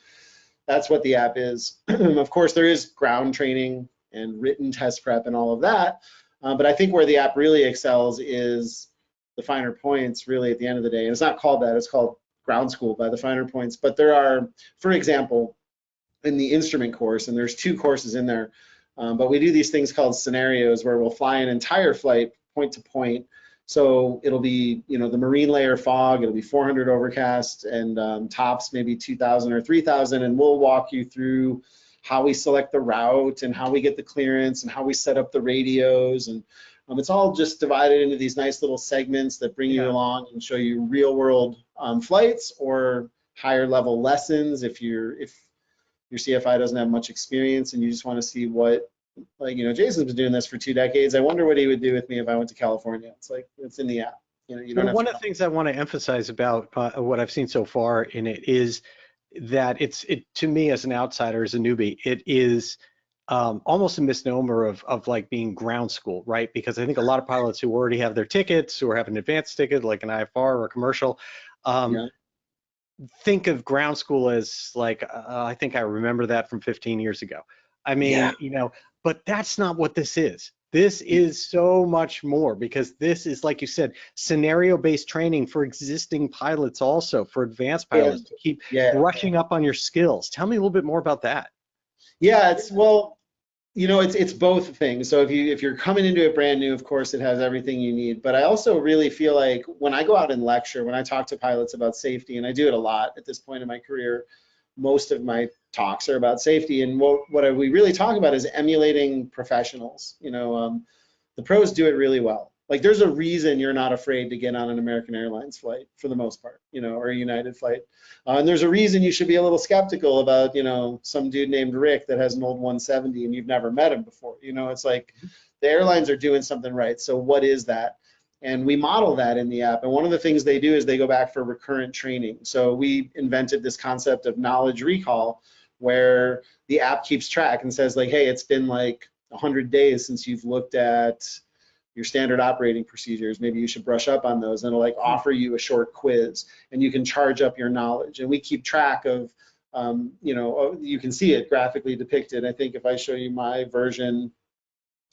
that's what the app is. Of course, there is ground training and written test prep and all of that, but I think where the app really excels is the Finer Points, really, at the end of the day. And it's not called that, it's called Ground School by the Finer Points. But there are, for example, in the instrument course, and there's 2 courses in there, but we do these things called scenarios where we'll fly an entire flight point to point. So it'll be, you know, the marine layer fog, it'll be 400 overcast, and tops maybe 2,000 or 3,000, and we'll walk you through how we select the route and how we get the clearance and how we set up the radios, and it's all just divided into these nice little segments that bring you along and show you real world flights or higher level lessons if your CFI doesn't have much experience and you just want to see what, like, you know, Jason's been doing this for 2 decades. I wonder what he would do with me if I went to California. It's like, it's in the app. You know, you don't have one of the things I want to emphasize about what I've seen so far in it is that it to me as an outsider, as a newbie, it is almost a misnomer of like being ground school, right? Because I think a lot of pilots who already have their tickets, who have an advanced ticket like an IFR or a commercial, think of ground school as like, I think I remember that from 15 years ago. I mean, you know, but that's not what this is. This is so much more, because this is, like you said, scenario-based training for existing pilots, also for advanced pilots to keep brushing up on your skills. Tell me a little bit more about that. Yeah, well, you know, it's both things. So if you're coming into it brand new, of course, it has everything you need. But I also really feel like when I go out and lecture, when I talk to pilots about safety, and I do it a lot at this point in my career, most of my talks are about safety. And what we really talk about is emulating professionals. You know, the pros do it really well. Like, there's a reason you're not afraid to get on an American Airlines flight for the most part, you know, or a United flight. And there's a reason you should be a little skeptical about, you know, some dude named Rick that has an old 170 and you've never met him before. You know, it's like the airlines are doing something right. So what is that? And we model that in the app. And one of the things they do is they go back for recurrent training. So we invented this concept of knowledge recall, where the app keeps track and says, like, hey, it's been like 100 days since you've looked at your standard operating procedures. Maybe you should brush up on those. And it'll like offer you a short quiz, and you can charge up your knowledge. And we keep track of, you know, you can see it graphically depicted. I think if I show you my version,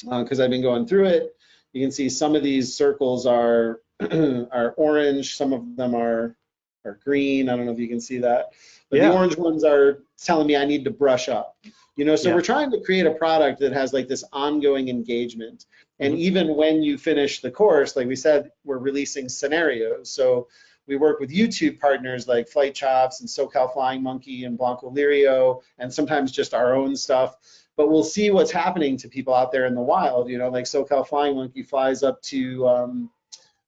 because I've been going through it, you can see some of these circles are are orange, some of them are green. I don't know if you can see that, but the orange ones are telling me I need to brush up. You know, so we're trying to create a product that has like this ongoing engagement. And even when you finish the course, like we said, we're releasing scenarios. So We work with YouTube partners like Flight Chops and SoCal Flying Monkey and Blanco Lirio, and sometimes just our own stuff. But we'll see what's happening to people out there in the wild. You know, like SoCal Flying Monkey flies up to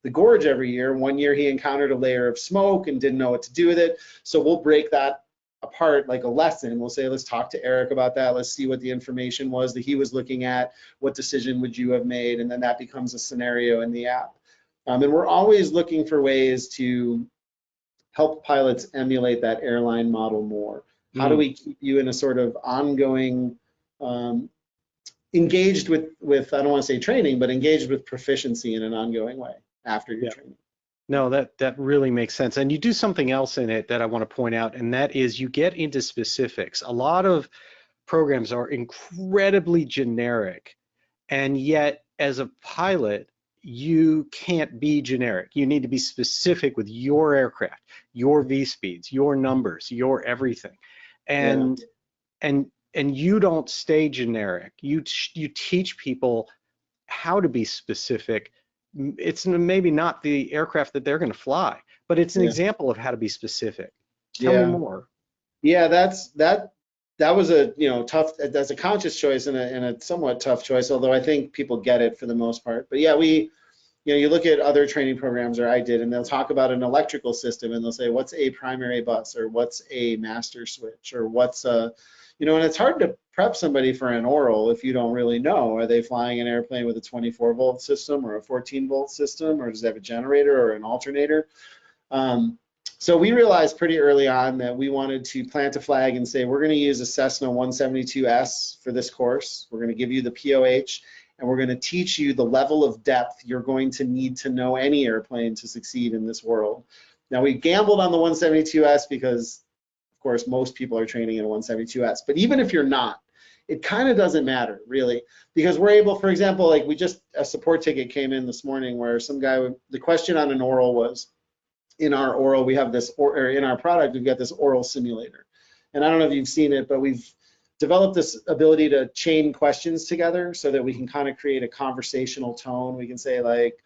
the gorge every year. One year he encountered a layer of smoke and didn't know what to do with it. So we'll break that apart like a lesson. We'll say, let's talk to Eric about that. Let's see what the information was that he was looking at. What decision would you have made? And then that becomes a scenario in the app. And we're always looking for ways to help pilots emulate that airline model more. How do we keep you in a sort of ongoing, engaged with, I don't want to say training, but engaged with proficiency in an ongoing way after your training? No, that really makes sense. And you do something else in it that I want to point out, and that is you get into specifics. A lot of programs are incredibly generic, and yet as a pilot, you can't be generic. You need to be specific with your aircraft, your V-speeds, your numbers, your everything. And you don't stay generic. You teach people how to be specific. It's maybe not the aircraft that they're going to fly, but it's an example of how to be specific. Tell me more. Yeah, that was a tough. That's a conscious choice and a somewhat tough choice. Although I think people get it for the most part. But yeah, you look at other training programs, or I did, and they'll talk about an electrical system, and they'll say, what's a primary bus, or what's a master switch, or what's a, and it's hard to prep somebody for an oral if you don't really know. Are they flying an airplane with a 24-volt system or a 14-volt system, or does it have a generator or an alternator? So we realized pretty early on that we wanted to plant a flag and say, we're going to use a Cessna 172S for this course. We're going to give you the POH, and we're going to teach you the level of depth you're going to need to know any airplane to succeed in this world. Now, we gambled on the 172S because, of course, most people are training in a 172S. But even if you're not, it kind of doesn't matter, really, because we're able, for example, like a support ticket came in this morning where some guy, the question on an oral was, in our oral, we have this, or in our product, we've got this oral simulator. And I don't know if you've seen it, but we've developed this ability to chain questions together so that we can kind of create a conversational tone. We can say like,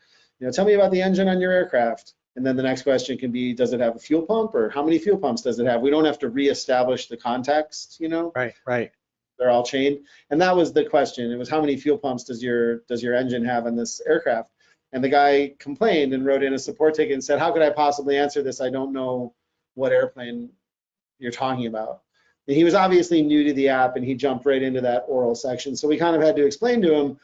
tell me about the engine on your aircraft. And then the next question can be, does it have a fuel pump, or how many fuel pumps does it have? We don't have to reestablish the context, Right. They're all chained. And that was the question. It was, how many fuel pumps does your engine have on this aircraft? And the guy complained and wrote in a support ticket and said, how could I possibly answer this? I don't know what airplane you're talking about. And he was obviously new to the app, and he jumped right into that oral section. So we kind of had to explain to him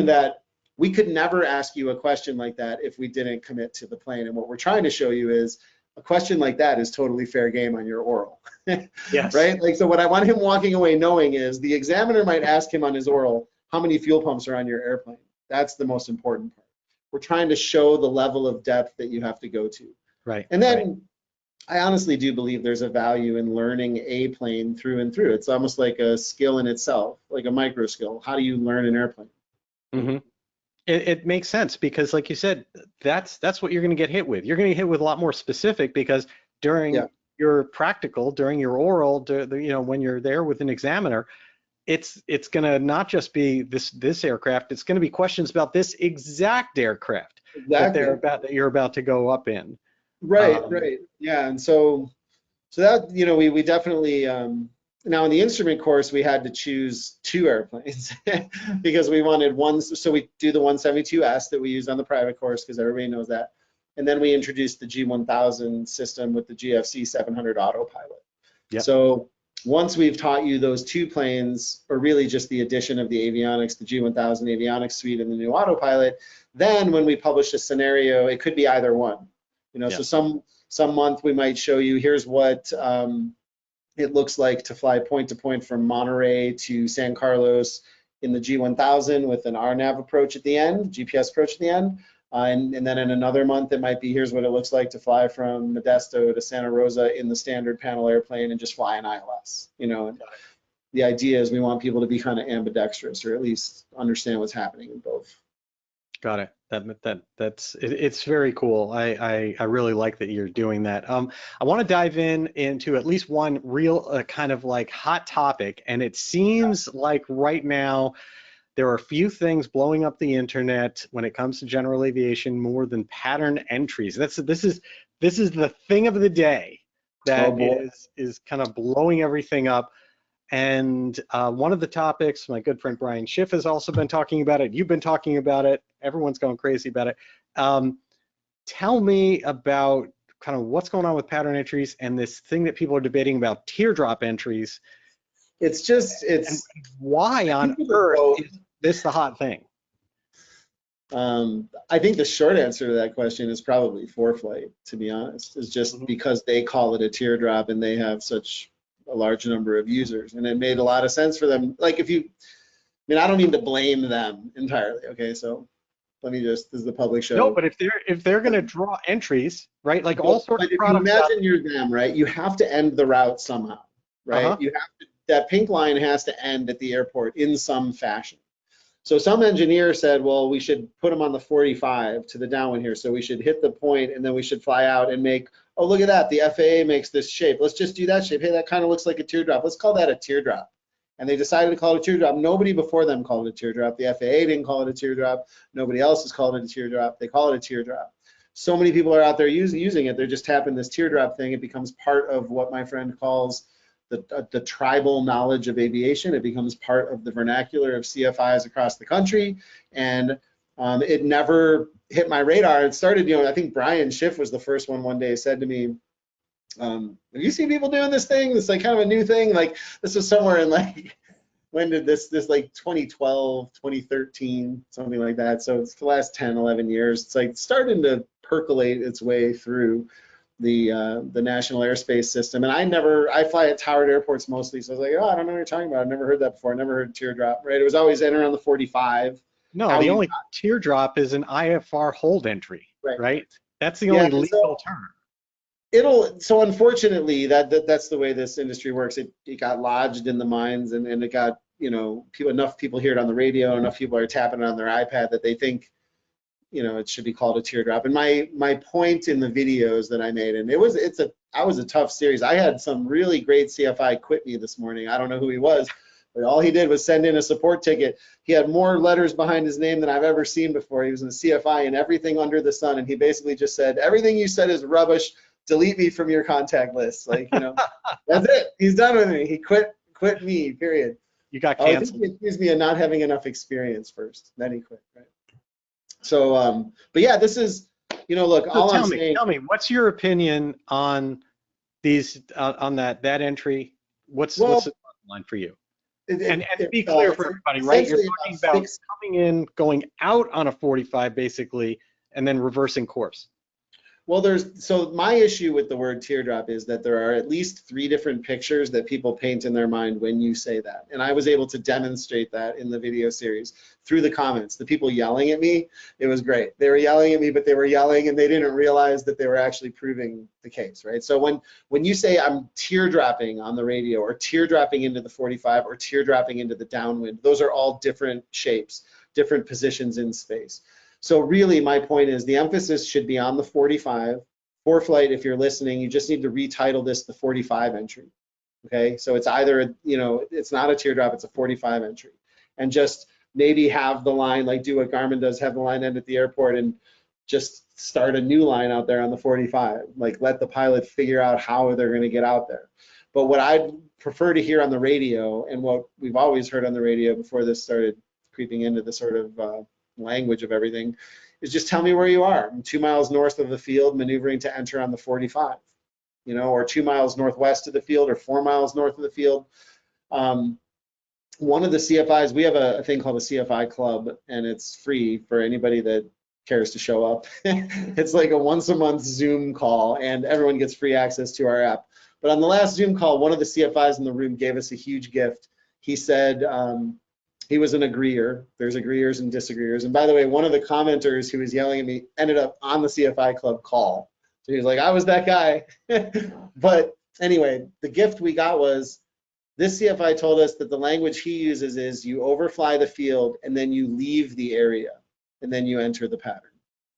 that we could never ask you a question like that if we didn't commit to the plane. And what we're trying to show you is a question like that is totally fair game on your oral. Yes. Right? Like, so what I want him walking away knowing is the examiner might ask him on his oral, how many fuel pumps are on your airplane? That's the most important part. We're trying to show the level of depth that you have to go to. Right. And then I honestly do believe there's a value in learning a plane through and through. It's almost like a skill in itself, like a micro skill. How do you learn an airplane? Mm-hmm. It makes sense because, like you said, that's what you're going to get hit with. You're going to get hit with a lot more specific because during your practical, during your oral, when you're there with an examiner, it's going to not just be this aircraft. It's going to be questions about this exact aircraft that you're about to go up in. Right. Yeah, and so that we definitely now in the instrument course we had to choose two airplanes because we wanted one. So we do the 172S that we use on the private course because everybody knows that, and then we introduced the G1000 system with the GFC 700 autopilot. Yep. So once we've taught you those two planes, or really just the addition of the avionics, the G1000 avionics suite and the new autopilot, then when we publish a scenario, it could be either one. So some month we might show you, here's what it looks like to fly point to point from Monterey to San Carlos in the G1000 with an RNAV approach at the end, GPS approach at the end. And then in another month, it might be, here's what it looks like to fly from Modesto to Santa Rosa in the standard panel airplane and just fly an ILS. And the idea is we want people to be kind of ambidextrous, or at least understand what's happening in both. Got it. It's very cool. I really like that you're doing that. I want to dive into at least one real kind of like hot topic, and it seems like right now there are a few things blowing up the internet when it comes to general aviation more than pattern entries. This this is the thing of the day that Oh boy. is kind of blowing everything up. And one of the topics, my good friend Brian Schiff has also been talking about it. You've been talking about it. Everyone's going crazy about it. Tell me about kind of what's going on with pattern entries and this thing that people are debating about teardrop entries. It's why on earth is this the hot thing? I think the short answer to that question is probably FAA, to be honest, is just because they call it a teardrop and they have such a large number of users, and it made a lot of sense for them. Like I don't mean to blame them entirely, okay, so let me just, this is the public show. No, but if they're going to draw entries, right, like all sorts of products. Imagine you're them, right? You have to end the route somehow, right? You have to, that pink line has to end at the airport in some fashion. So some engineer said, well, we should put them on the 45 to the downwind here. So we should hit the point and then we should fly out and make, oh, look at that, the FAA makes this shape. Let's just do that shape. Hey, that kind of looks like a teardrop. Let's call that a teardrop. And they decided to call it a teardrop. Nobody before them called it a teardrop. The FAA didn't call it a teardrop. Nobody else has called it a teardrop. They call it a teardrop. So many people are out there using it. They're just tapping this teardrop thing. It becomes part of what my friend calls the tribal knowledge of aviation. It becomes part of the vernacular of CFIs across the country, and it never hit my radar. It started, I think Brian Schiff was the first one day said to me, have you seen people doing this thing? It's like kind of a new thing. Like this was somewhere in like, when did this like 2012, 2013, something like that. So it's the last 10, 11 years. It's like starting to percolate its way through the national airspace system. And I fly at towered airports mostly, so I was like, oh, I don't know what you're talking about. I've never heard that before. I never heard teardrop, right? It was always enter on the 45. No, the only teardrop is an IFR hold entry, right? That's the only legal term. So unfortunately, that's the way this industry works. It got lodged in the minds, and it got, enough people hear it on the radio, enough people are tapping it on their iPad that they think, it should be called a teardrop. And my point in the videos that I made, and I was a tough series. I had some really great CFI quit me this morning. I don't know who he was, but all he did was send in a support ticket. He had more letters behind his name than I've ever seen before. He was in the CFI and everything under the sun, and he basically just said, everything you said is rubbish. Delete me from your contact list. Like, that's it. He's done with me. He quit me, period. You got canceled. I think he accused me of not having enough experience first. Then he quit, right? So, but yeah, this is, look, so tell me, what's your opinion on these, on that entry? What's the line for you? And to be clear for everybody, right? You're talking about coming in, going out on a 45 basically, and then reversing course. Well, so my issue with the word teardrop is that there are at least 3 different pictures that people paint in their mind when you say that. And I was able to demonstrate that in the video series through the comments. The people yelling at me, it was great. They were yelling at me, but they were yelling and they didn't realize that they were actually proving the case, right? So when you say I'm teardropping on the radio, or teardropping into the 45, or teardropping into the downwind, those are all different shapes, different positions in space. So really, my point is the emphasis should be on the 45. FAA, if you're listening, you just need to retitle this the 45 entry. Okay, so it's either, it's not a teardrop, it's a 45 entry. And just maybe have the line, like do what Garmin does, have the line end at the airport and just start a new line out there on the 45. Like let the pilot figure out how they're going to get out there. But what I'd prefer to hear on the radio, and what we've always heard on the radio before this started creeping into the sort of language of everything, is just tell me where you are. I'm 2 miles north of the field, maneuvering to enter on the 45, or 2 miles northwest of the field, or 4 miles north of the field. One of the CFIs, we have a thing called a CFI club, and it's free for anybody that cares to show up. It's like a once a month Zoom call, and everyone gets free access to our app. But on the last Zoom call, one of the CFIs in the room gave us a huge gift. He said, he was an agreeer. There's agreeers and disagreeers. And by the way, one of the commenters who was yelling at me ended up on the CFI club call. So he was like, I was that guy. But anyway, the gift we got was, this CFI told us that the language he uses is you overfly the field and then you leave the area and then you enter the pattern.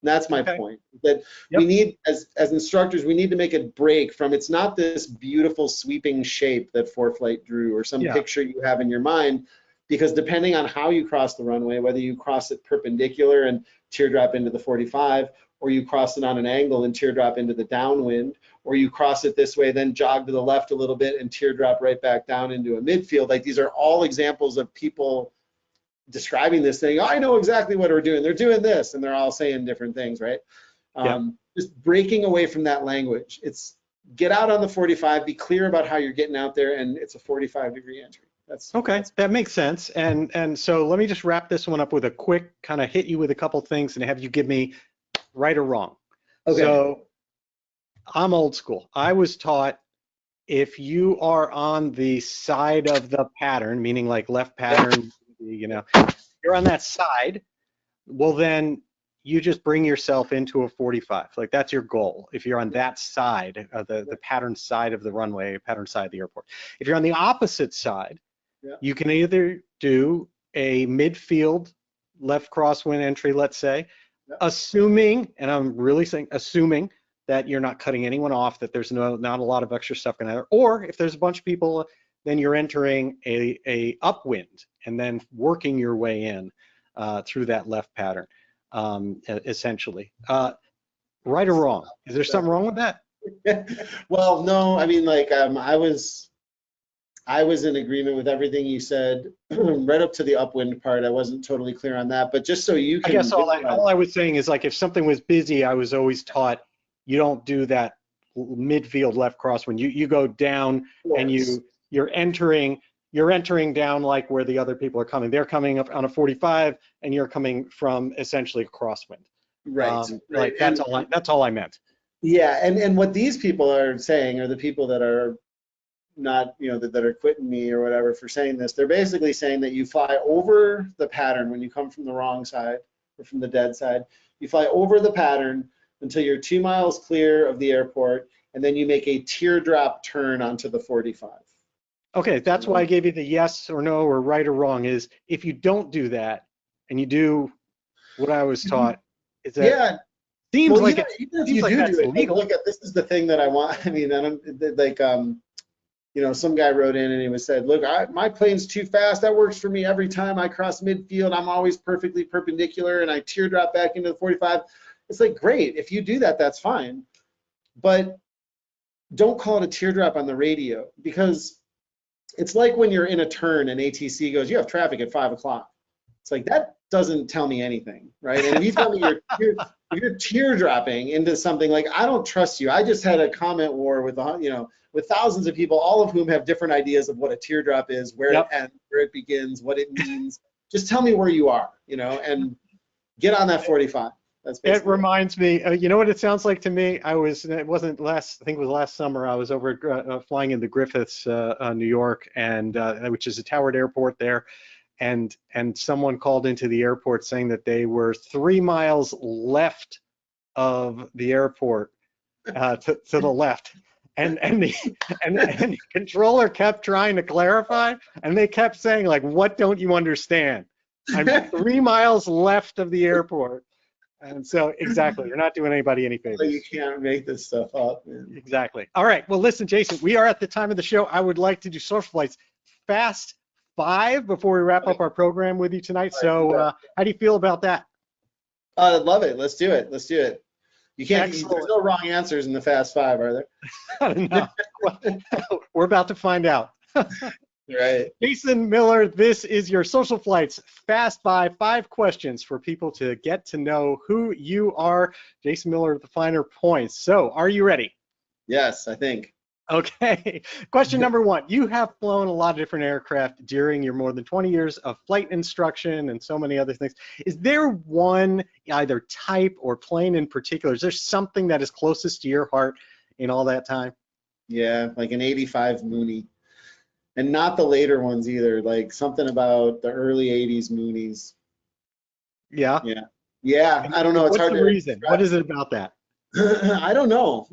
And that's my point. That we need, as instructors, we need to make a break from, it's not this beautiful sweeping shape that FAA drew or some picture you have in your mind. Because depending on how you cross the runway, whether you cross it perpendicular and teardrop into the 45, or you cross it on an angle and teardrop into the downwind, or you cross it this way, then jog to the left a little bit and teardrop right back down into a midfield. Like, these are all examples of people describing this thing. I know exactly what we're doing. They're doing this, and they're all saying different things, right? Just breaking away from that language. It's get out on the 45, be clear about how you're getting out there, and it's a 45-degree entry. That makes sense. And so let me just wrap this one up with a quick kind of hit you with a couple things and have you give me right or wrong. Okay. So I'm old school. I was taught if you are on the side of the pattern, meaning like left pattern, you know, you're on that side, well then you just bring yourself into a 45. Like, that's your goal. If you're on that side of the pattern side of the runway, pattern side of the airport. If you're on the opposite side, you can either do a midfield left crosswind entry, let's say, assuming, and I'm really saying assuming, that you're not cutting anyone off, that there's not a lot of extra stuff going on, or if there's a bunch of people, then you're entering a upwind and then working your way in through that left pattern, essentially. Right or wrong? Is there something wrong with that? Well, no, I mean, like, I was in agreement with everything you said, right up to the upwind part. I wasn't totally clear on that, but just so you can. I guess all I was saying is, like, if something was busy, I was always taught you don't do that midfield left crosswind. You go down and you're entering down like where the other people are coming. They're coming up on a 45, and you're coming from essentially a crosswind. Right. Like, that's all I meant. Yeah, and what these people are saying are the people that are not, you know, that are quitting me or whatever for saying this. They're basically saying that you fly over the pattern when you come from the wrong side or from the dead side. You fly over the pattern until you're 2 miles clear of the airport, and then you make a teardrop turn onto the 45. Okay, that's why I gave you the yes or no or right or wrong. Is if you don't do that and you do what I was taught, is that seems like even if you do it, legal. Look, this is the thing that I want. I mean, I don't like you know, some guy wrote in and he said, look, my plane's too fast. That works for me every time I cross midfield. I'm always perfectly perpendicular, and I teardrop back into the 45. It's like, great. If you do that, that's fine. But don't call it a teardrop on the radio, because it's like when you're in a turn and ATC goes, you have traffic at 5 o'clock. It's like, that doesn't tell me anything, right? And if you tell me you're teardropping into something, like, I don't trust you. I just had a comment war with, you know, with thousands of people, all of whom have different ideas of what a teardrop is, where it ends, where it begins, what it means. Just tell me where you are, you know, and get on that 45. It reminds me, you know what it sounds like to me? I think it was last summer, I was over flying into Griffiths, New York, and which is a towered airport there. And someone called into the airport saying that they were 3 miles left of the airport, to the left. And the controller kept trying to clarify, and they kept saying, like, what don't you understand? I'm 3 miles left of the airport. And so, exactly, you're not doing anybody any favors. You can't make this stuff up, man. Exactly. All right, well, listen, Jason, we are at the time of the show. I would like to do SocialFlight's Fast 5 before we wrap up our program with you tonight. So how do you feel about that? I love it. Let's do it. Let's do it. You can't. There's no wrong answers in the Fast 5, are there? No. Well, we're about to find out. Right. Jason Miller, this is your SocialFlight's Fast 5, 5 questions for people to get to know who you are. Jason Miller with the finer points. So, are you ready? Yes, I think. Okay. Question number 1. You have flown a lot of different aircraft during your more than 20 years of flight instruction and so many other things. Is there one, either type or plane in particular? Is there something that is closest to your heart in all that time? Yeah, like an 85 Mooney. And not the later ones either, like something about the early 80s Moonies. Yeah? Yeah, I don't know. It's hard to reason? What is it about that? I don't know.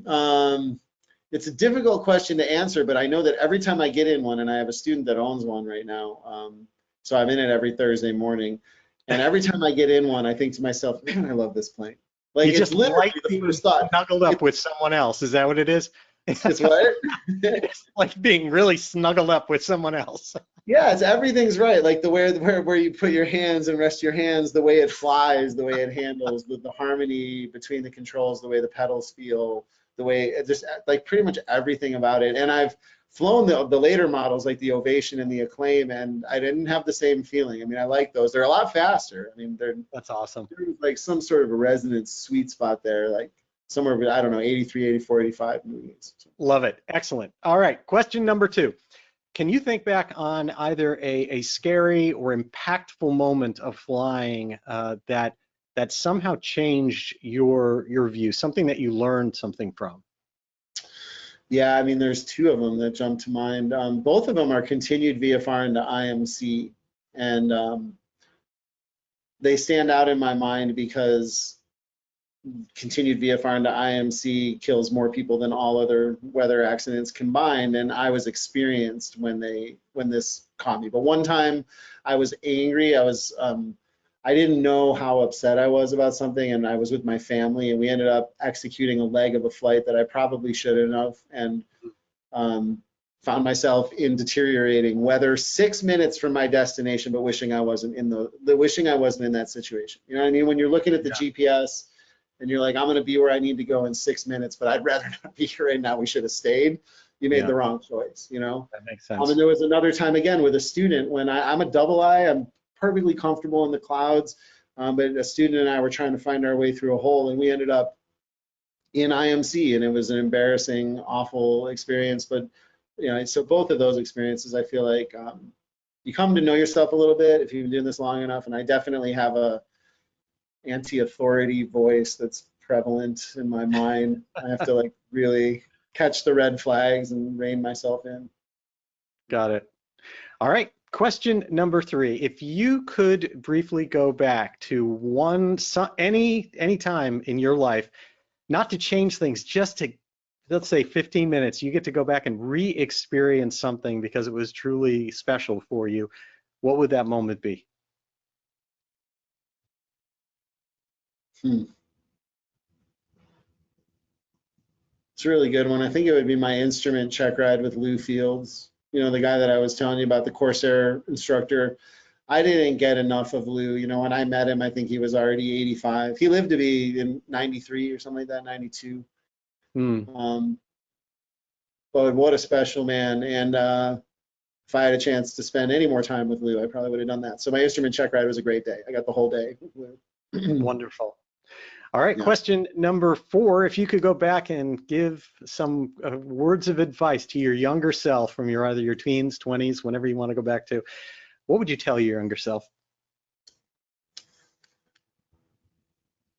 It's a difficult question to answer, but I know that every time I get in one, and I have a student that owns one right now, so I'm in it every Thursday morning, and every time I get in one, I think to myself, man, I love this plane. Like, you just literally like being snuggled up with someone else. Is that what it is? It's what? It's like being really snuggled up with someone else. Yeah, it's everything's right. Like the where you put your hands and rest your hands, the way it flies, the way it handles, the harmony between the controls, the way the pedals feel, the way it just like pretty much everything about it. And I've flown the later models like the Ovation and the Acclaim, and I didn't have the same feeling. I mean, I like those. They're a lot faster. I mean, That's awesome. there's like some sort of a resonance sweet spot there, like somewhere, I don't know, 83, 84, 85 movies. Love it. Excellent. All right. Question number 2. Can you think back on either a scary or impactful moment of flying that somehow changed your view, something that you learned something from? Yeah, I mean, there's 2 of them that jump to mind. Both of them are continued VFR into IMC, and they stand out in my mind because continued VFR into IMC kills more people than all other weather accidents combined, and I was experienced when this caught me. But one time I was angry. I didn't know how upset I was about something, and I was with my family, and we ended up executing a leg of a flight that I probably shouldn't have, and found myself in deteriorating weather 6 minutes from my destination, but wishing I wasn't in wishing I wasn't in that situation. You know what I mean? When you're looking at the GPS and you're like, I'm going to be where I need to go in 6 minutes, but I'd rather not be here right now. We should have stayed. You made the wrong choice, you know? That makes sense. And there was another time again with a student when I'm a double I, I'm perfectly comfortable in the clouds, but a student and I were trying to find our way through a hole, and we ended up in IMC, and it was an embarrassing, awful experience. But you know, so both of those experiences, I feel like you come to know yourself a little bit if you've been doing this long enough. And I definitely have a anti-authority voice that's prevalent in my mind. I have to like really catch the red flags and rein myself in. Got it. All right. Question number 3. If you could briefly go back to any time in your life, not to change things, just to, let's say 15 minutes, you get to go back and re-experience something because it was truly special for you, what would that moment be? It's a really good one. I think it would be my instrument check ride with Lou Fields. You know, the guy that I was telling you about, the Corsair instructor. I didn't get enough of Lou. You know, when I met him, I think he was already 85. He lived to be in 93 or something like that, 92. But what a special man. And if I had a chance to spend any more time with Lou, I probably would have done that. So my instrument check ride was a great day. I got the whole day with Lou. Wonderful. All right, question number 4. If you could go back and give some words of advice to your younger self from either your teens, 20s, whenever you want to go back to, what would you tell your younger self?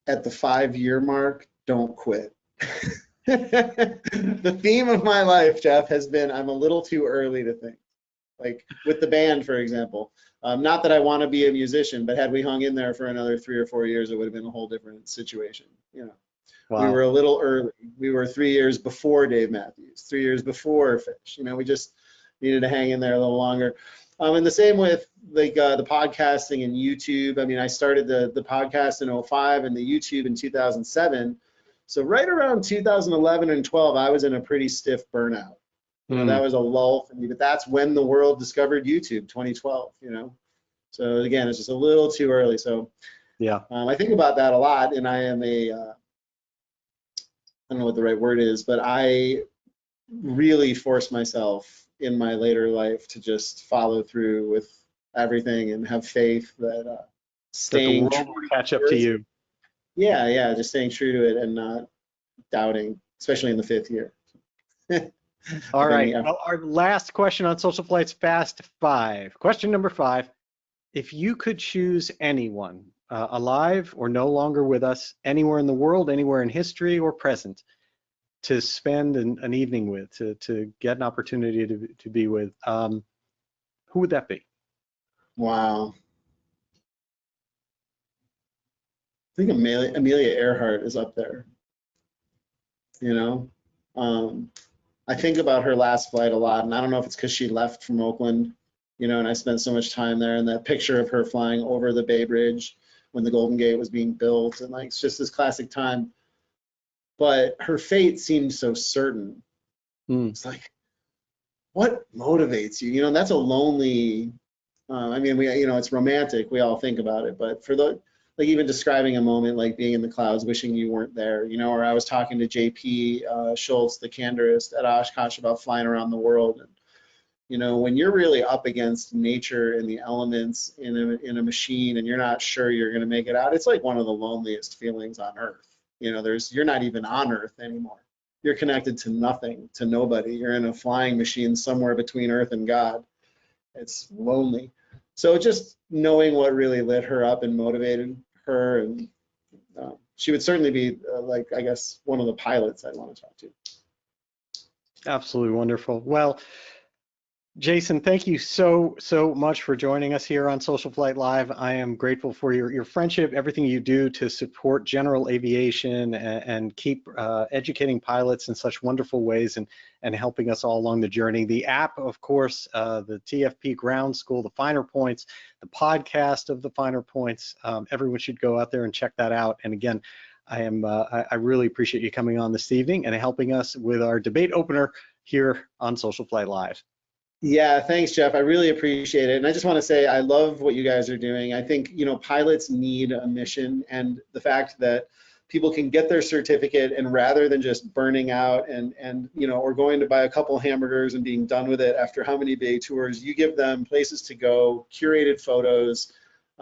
At the 5-year mark, don't quit. The theme of my life, Jeff, has been I'm a little too early to think. Like with the band, for example. Not that I want to be a musician, but had we hung in there for another 3 or 4 years, it would have been a whole different situation. You know, Wow. We were a little early. We were 3 years before Dave Matthews, 3 years before Fish. You know, we just needed to hang in there a little longer. And the same with like the podcasting and YouTube. I mean, I started the podcast in 2005 and the YouTube in 2007. So right around 2011 and 12, I was in a pretty stiff burnout. You know, that was a lull for me, but that's when the world discovered YouTube, 2012, you know. So again, it's just a little too early. So yeah, I think about that a lot, and I am I don't know what the right word is, but I really force myself in my later life to just follow through with everything and have faith that staying that the world will catch up to you. Yeah, just staying true to it and not doubting, especially in the 5th year. All right. Well, our last question on SocialFlight's Fast 5. Question number 5. If you could choose anyone, alive or no longer with us, anywhere in the world, anywhere in history or present, to spend an evening with, to get an opportunity to be with, who would that be? Wow. I think Amelia Earhart is up there. You know, I think about her last flight a lot, and I don't know if it's because she left from Oakland, you know, and I spent so much time there, and that picture of her flying over the Bay Bridge when the Golden Gate was being built, and like it's just this classic time. But her fate seemed so certain. It's like what motivates you? You know, that's a lonely, I mean, it's romantic. We all think about it, but for like even describing a moment like being in the clouds, wishing you weren't there, you know, or I was talking to JP Schultz, the candorist at Oshkosh, about flying around the world. And, you know, when you're really up against nature and the elements in a machine and you're not sure you're going to make it out, it's like one of the loneliest feelings on Earth. You know, you're not even on Earth anymore. You're connected to nothing, to nobody. You're in a flying machine somewhere between Earth and God. It's lonely. So just knowing what really lit her up and motivated her, and she would certainly be like, I guess, one of the pilots I'd want to talk to. Absolutely wonderful. Well, Jason, thank you so much for joining us here on SocialFlight Live. I am grateful for your friendship, everything you do to support general aviation and keep educating pilots in such wonderful ways and helping us all along the journey. The app, of course, the TFP Ground School, the Finer Points, the podcast of the Finer Points. Everyone should go out there and check that out. And again, I really appreciate you coming on this evening and helping us with our debate opener here on SocialFlight Live. Yeah, thanks, Jeff. I really appreciate it. And I just want to say I love what you guys are doing. I think, you know, pilots need a mission, and the fact that people can get their certificate and rather than just burning out and you know, or going to buy a couple hamburgers and being done with it after how many day tours, you give them places to go, curated photos.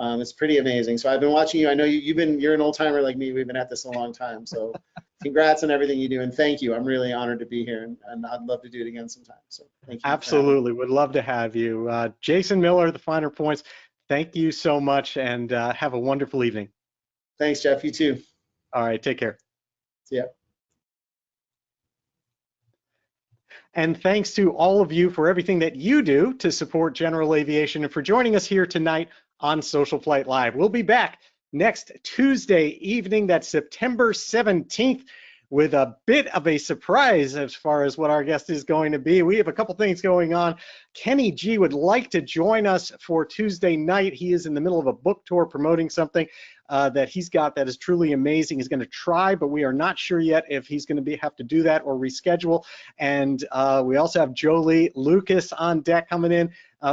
It's pretty amazing. So I've been watching you. I know you're an old timer like me. We've been at this a long time. So congrats on everything you do, and thank you. I'm really honored to be here, and I'd love to do it again sometime. So thank you. Absolutely, would love to have you. Jason Miller, the Finer Points, thank you so much, and have a wonderful evening. Thanks, Jeff. You too. All right, take care. See ya. And thanks to all of you for everything that you do to support general aviation and for joining us here tonight on SocialFlight Live. We'll be back next Tuesday evening, that's September 17th, with a bit of a surprise as far as what our guest is going to be. We have a couple things going on. Kenny G would like to join us for Tuesday night. He is in the middle of a book tour promoting something that he's got that is truly amazing. He's going to try, but we are not sure yet if he's going to have to do that or reschedule. And we also have Jolie Lucas on deck coming in,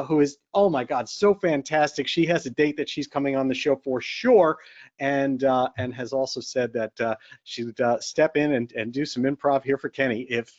who is, oh my God, so fantastic. She has a date that she's coming on the show for sure, and has also said that she would step in and do some improv here for Kenny if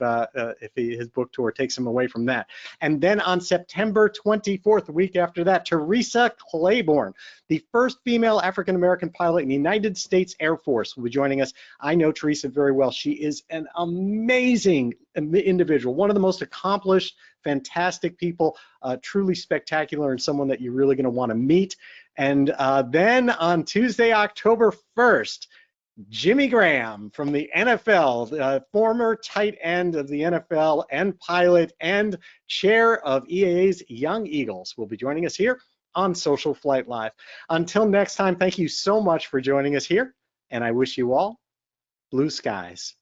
his book tour takes him away from that. And then on September 24th, the week after that, Teresa Claiborne, the first female African-American pilot in the United States Air Force, will be joining us. I know Teresa very well. She is an amazing individual, one of the most accomplished, fantastic people, truly spectacular, and someone that you're really going to want to meet. And then on Tuesday, October 1st, Jimmy Graham from the NFL, former tight end of the NFL and pilot and chair of EAA's Young Eagles, will be joining us here on SocialFlight Live. Until next time, thank you so much for joining us here, and I wish you all blue skies.